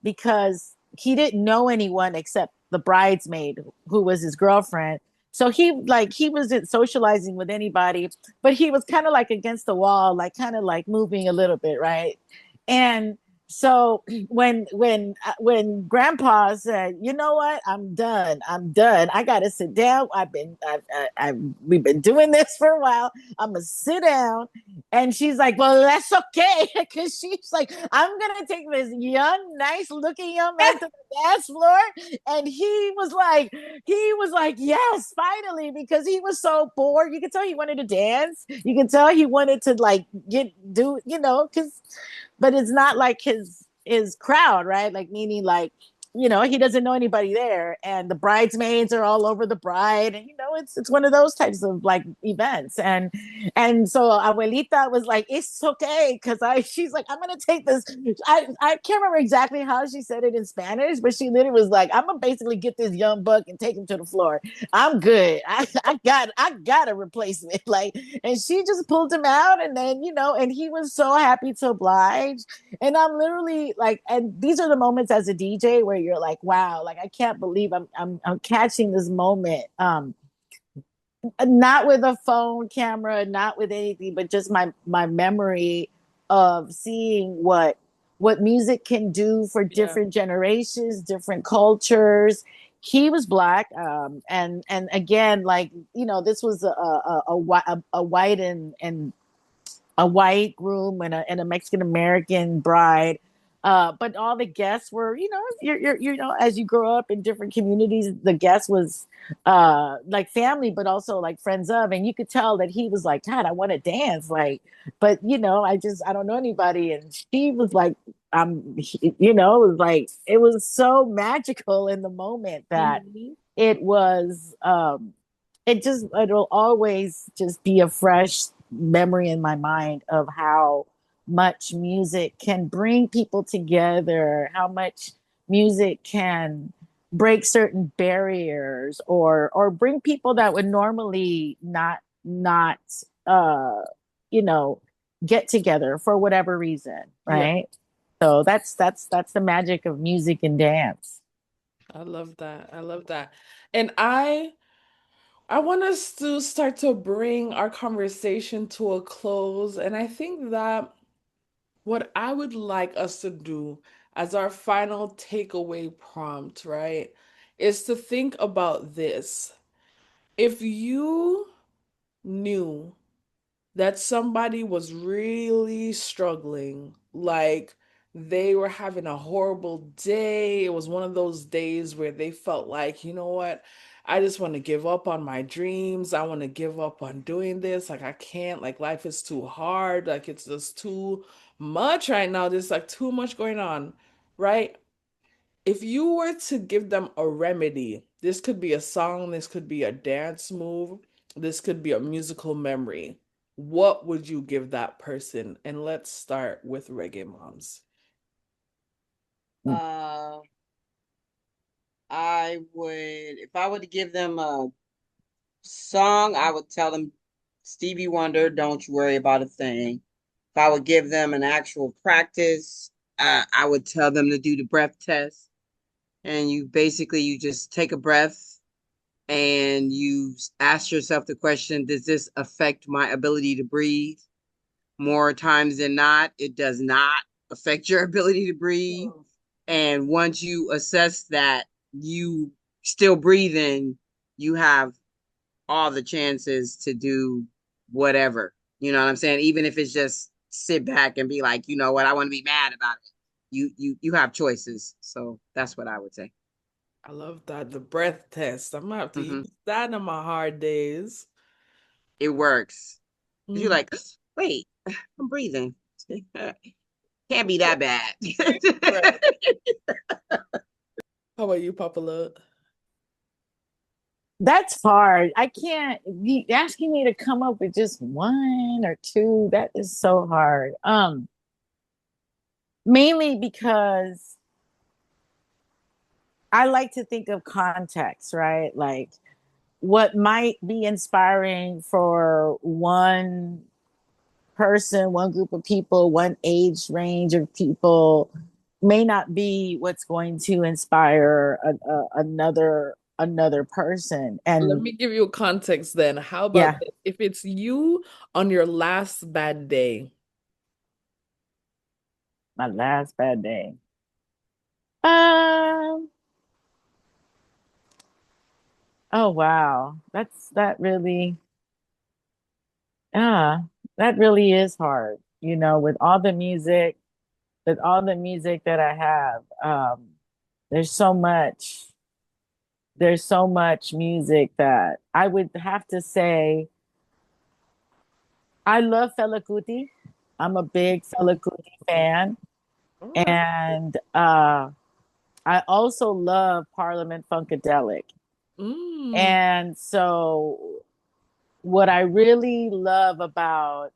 because he didn't know anyone except the bridesmaid who was his girlfriend. So he wasn't socializing with anybody, but he was kind of like against the wall, like kind of like moving a little bit, right? And so when grandpa said, "You know what, I'm done, I gotta sit down, we've been doing this for a while, I'm gonna sit down." And she's like, "Well, that's okay." Because she's like, "I'm gonna take this young, nice looking young man to the dance floor." And he was like, "Yes, finally," because he was so bored. You could tell he wanted to dance. You can tell he wanted to like because but it's not like his crowd, right? Like meaning like he doesn't know anybody there, and the bridesmaids are all over the bride, and it's one of those types of like events. And so Abuelita was like, "It's okay," because she's like, "I'm gonna take this." I can't remember exactly how she said it in Spanish, but she literally was like, "I'm gonna basically get this young buck and take him to the floor. I'm good. I got a replacement." Like, and she just pulled him out, and then and he was so happy to oblige. And I'm literally like, and these are the moments as a DJ where you're like, wow, like I can't believe I'm catching this moment. Not with a phone camera, not with anything, but just my memory of seeing what music can do for Yeah. different generations, different cultures. He was black, and again, like this was a white and a white groom and a Mexican American bride. But all the guests were, as you grow up in different communities, the guest was like family, but also like friends of, and you could tell that he was like, "God, I want to dance," like, but I don't know anybody, and she was like, it was like it was so magical in the moment that Mhm. it was it'll always just be a fresh memory in my mind of how much music can bring people together, how much music can break certain barriers or bring people that would normally not uh you know get together for whatever reason, Yeah, right? So that's the magic of music and dance. I love that. I love that. And I want us to start to bring our conversation to a close. And I think that what I would like us to do as our final takeaway prompt, right, is to think about this. If you knew that somebody was really struggling, like they were having a horrible day. It was one of those days where they felt like, you know what? I just want to give up on my dreams. I want to give up on doing this. Like, I can't, like, life is too hard. Like, it's just too much right now. There's like too much going on, right? If you were to give them a remedy, this could be a song, this could be a dance move, this could be a musical memory. What would you give that person? And let's start with Reggae Moms. Uh, if I were to give them a song, I would tell them Stevie Wonder, "Don't You Worry About a Thing." If I would give them an actual practice, I would tell them to do the breath test. And you just take a breath and you ask yourself the question, does this affect my ability to breathe? More times than not, it does not affect your ability to breathe. And once you assess that you still breathing, you have all the chances to do whatever. You know what I'm saying? Even if it's just sit back and be like, you know what, I want to be mad about it. You have choices. So that's what I would say. I love that. The breath test. I'm gonna have to use Hmm. that on my hard days. It works. You're Mm. like, wait, I'm breathing. Can't be that bad. Right. How about you, Papalotl? That's hard. I can't be asking me to come up with just one or two. That is so hard. Mainly because I like to think of context, right? Like what might be inspiring for one person, one group of people, one age range of people may not be what's going to inspire another person. Let And me give you a context then. How about yeah, this? If it's you on your last bad day? my last bad day. Um, oh wow. That really yeah, that really is hard. You know, with all the music that I have, there's so much there's so much music that I would have to say I love Fela Kuti. I'm a big Fela Kuti fan. All right. And I also love Parliament Funkadelic. Mm. And so what I really love about,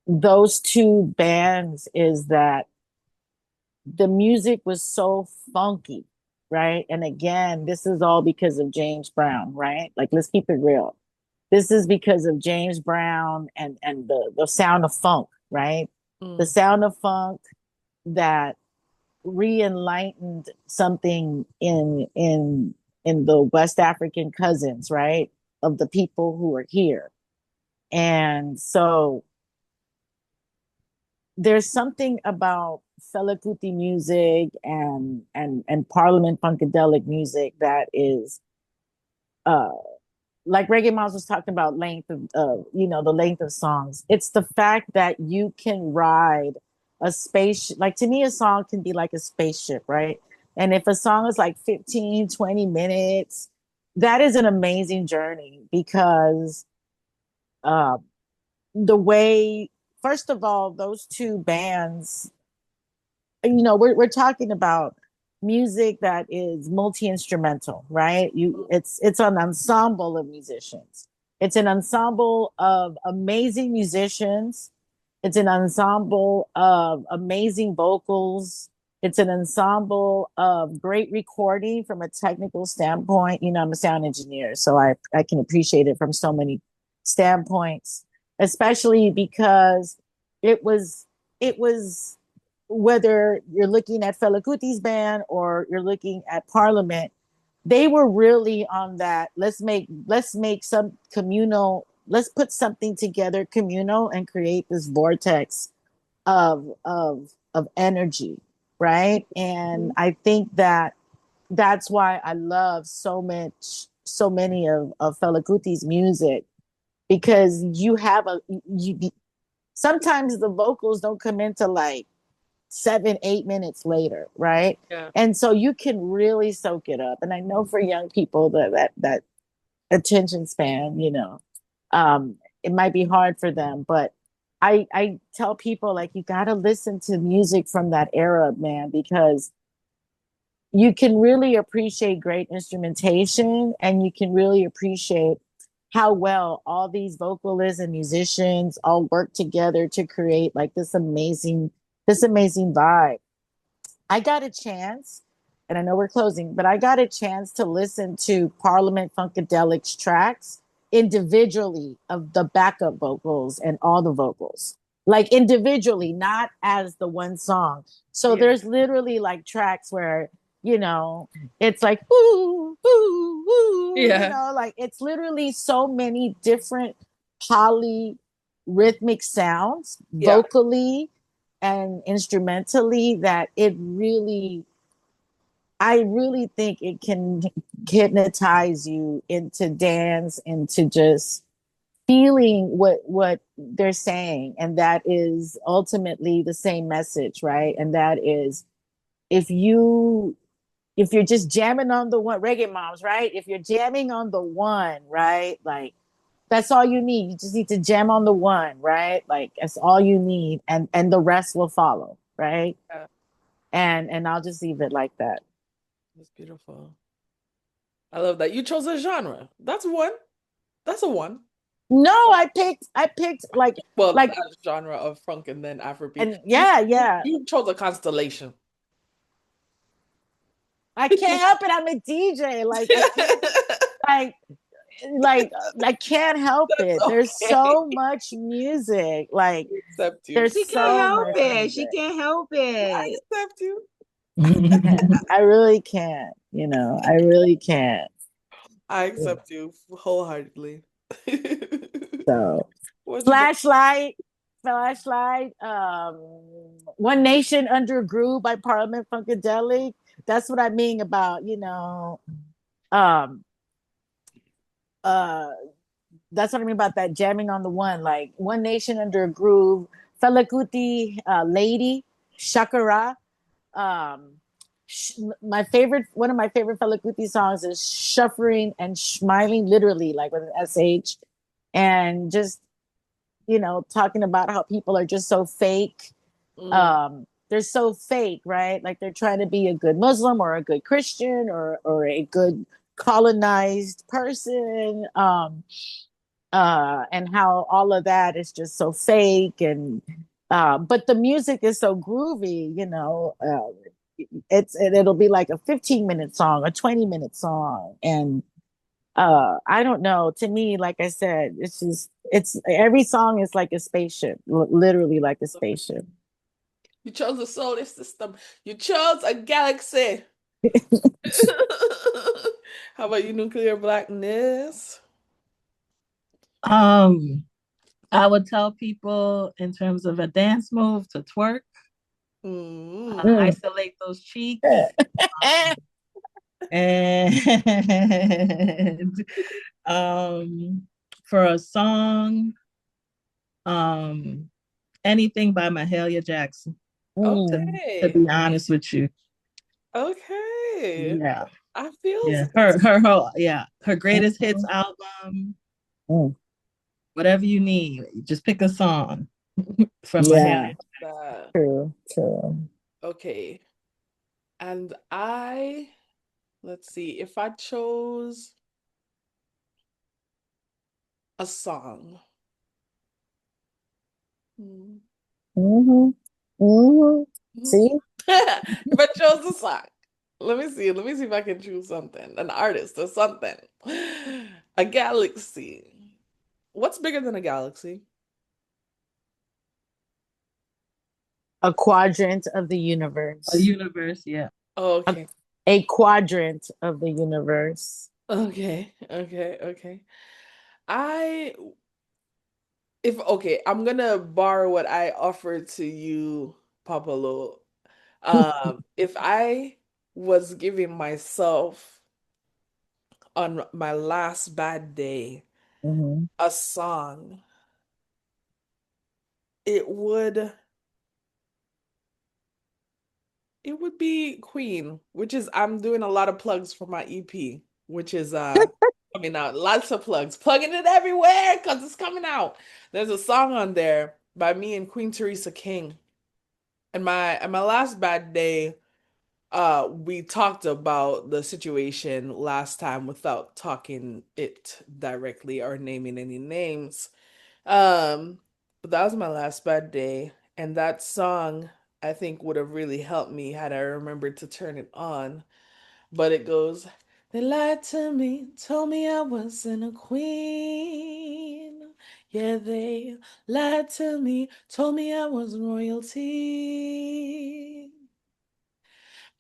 those two bands is that the music was so funky, right? And again, this is all because of James Brown, right? Like let's keep it real. This is because of James Brown and the sound of funk, right? The Mm. sound of funk that re-enlightened something in the West African cousins, right? Of the people who are here. And so there's something about Fela Kuti music and Parliament Funkadelic music that is uh like Reggae Moms was talking about length of the length of songs. It's the fact that you can ride a space like to me a song can be like a spaceship, right? And if a song is like 15, 20 minutes, that is an amazing journey because uh the way first of all those two bands we're talking about music that is multi-instrumental, right? It's an ensemble of musicians. It's an ensemble of amazing musicians. It's an ensemble of amazing vocals. It's an ensemble of great recording from a technical standpoint. I'm a sound engineer, so I can appreciate it from so many standpoints, especially because it was whether you're looking at Fela Kuti's band or you're looking at Parliament, they were really on that. Let's make some communal. Let's put something together communal and create this vortex of energy, right? And I think that that's why I love so many of Fela Kuti's music because you sometimes the vocals don't come into like 7, 8 minutes later, right? Yeah. And so you can really soak it up. And I know for young people that attention span, it might be hard for them, but I tell people like you got to listen to music from that era, man, because you can really appreciate great instrumentation and you can really appreciate how well all these vocalists and musicians all work together to create like this amazing vibe. I got a chance, and I know we're closing, but I got a chance to listen to Parliament Funkadelic's tracks individually of the backup vocals and all the vocals, like individually, not as the one song. So Yeah. there's literally like tracks where, you know, it's like, ooh, ooh, ooh, Yeah. like it's literally so many different polyrhythmic sounds Yeah. vocally and instrumentally that I really think it can hypnotize you into dance, into just feeling what they're saying, and that is ultimately the same message, right? And that is, if you if you're just jamming on the one, Reggae Moms, right? If you're jamming on the one, right? Like, that's all you need. You just need to jam on the one, right? Like, that's all you need, and the rest will follow, right? Yeah, And I'll just leave it like that. that's beautiful. I love that. You chose a genre. That's one. That's a one. No, I picked Well, like that genre of funk and then Afrobeat. and You yeah, you, yeah. you chose a constellation. I can't help it. I'm a DJ. Like, I can't, like like I can't help That's it. There's okay. so much music. Like, I accept you. there's She can't so help much it. She music. can't help I it. accept you. I really can't, I really can't. I accept you wholeheartedly. So, What you got? flashlight, flashlight, One Nation Under a Groove by Parliament Funkadelic. That's what I mean about, um uh that's what I mean about that jamming on the one, like One Nation Under a Groove, Fela Kuti, Lady, Shakara. Um, my favorite, one of my favorite Fela Kuti songs is Shuffering and Smiling, literally, like with an SH, and just, talking about how people are just so fake. Mm, They're so fake, right? Like, they're trying to be a good Muslim or a good Christian or a good colonized person. And how all of that is just so fake, and but the music is so groovy, it'll be like a 15-minute song, a 20-minute song, and I don't know, to me, like I said, it's every song is like a spaceship, literally like a spaceship. you chose a solar system. You chose a galaxy. How about you, nuclear blackness? um, I would tell people in terms of a dance move to twerk, Mm. Mm. isolate those cheeks, and for a song, um, anything by Mahalia Jackson. To Mm. to Okay. be honest with you, Okay. yeah, I feel yeah, it. her greatest hits Mm. album, Mm. whatever you need, just pick a song from Yeah, Mahalia. That. true, true. Okay. And let's see, if I chose a song. Hmm. Mm-hmm. Mm-hmm. Mhm. See? If I chose a song, let me see if I can choose something, an artist or something. A galaxy. What's bigger than a galaxy? A quadrant of the A universe. universe, yeah. A, Okay. a quadrant of the universe. Okay. Okay. Okay. I if okay, I'm gonna borrow what I offered to you, Papalotl. If I was giving myself on my last bad day Mm-hmm. a song, it would it would be Queen, which is I'm doing a lot of plugs for my EP, which is coming out. Lots of plugs, plugging it everywhere because it's coming out. There's a song on there by me and Queen Teresa King. And my last bad day, we talked about the situation last time without talking it directly or naming any names. Um, but that was my last bad day, and that song I think would have really helped me had I remembered to turn it on. But it goes, they lied to me, told me I wasn't a queen. Yeah, they lied to me, told me I was royalty.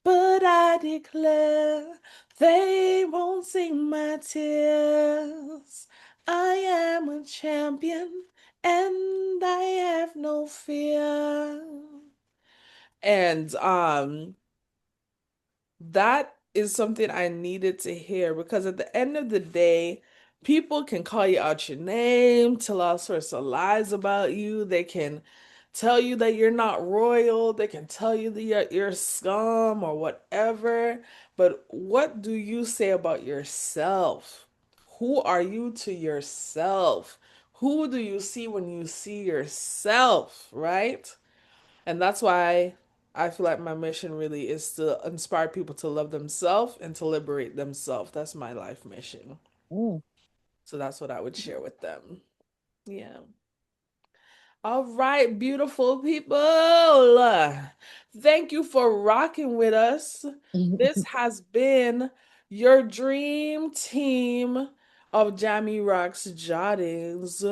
But I declare they won't see my tears. I am a champion and I have no fear. And that is something I needed to hear because at the end of the day, People can call you out your name, tell all sorts of lies about you. They can tell you that you're not royal. They can tell you that you're scum or whatever. But what do you say about yourself? Who are you to yourself? Who do you see when you see yourself, right? And that's why I feel like my mission really is to inspire people to love themselves and to liberate themselves. That's my life mission. Mm. So that's what I would share with them. Yeah. All right, beautiful people. Thank you for rocking with us. This has been your dream team of Jahmi Roc's Jottings,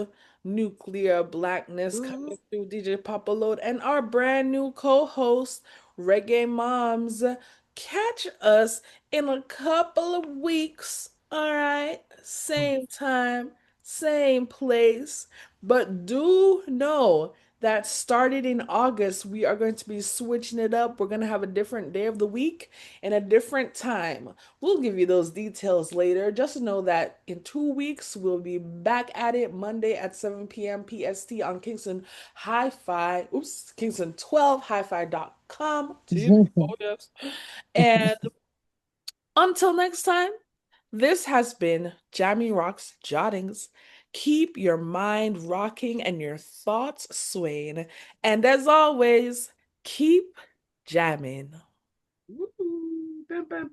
Nuclear Blackness coming through DJ Papalotl, and our brand new co-host, Reggae Moms. Catch us in a couple of weeks. All right, same time, same place. But do know that started in August, we are going to be switching it up. We're going to have a different day of the week and a different time. We'll give you those details later. Just know that in 2 weeks, we'll be back at it Monday at 7 p.m. PST on Kingston Hi-Fi. Oops, Kingston12hi-fi.com. Oh, yes. And until next time, this has been Jahmi Roc's Jottings. Keep your mind rocking and your thoughts swaying. And as always, keep jamming. Woo! Bam, bam, bam.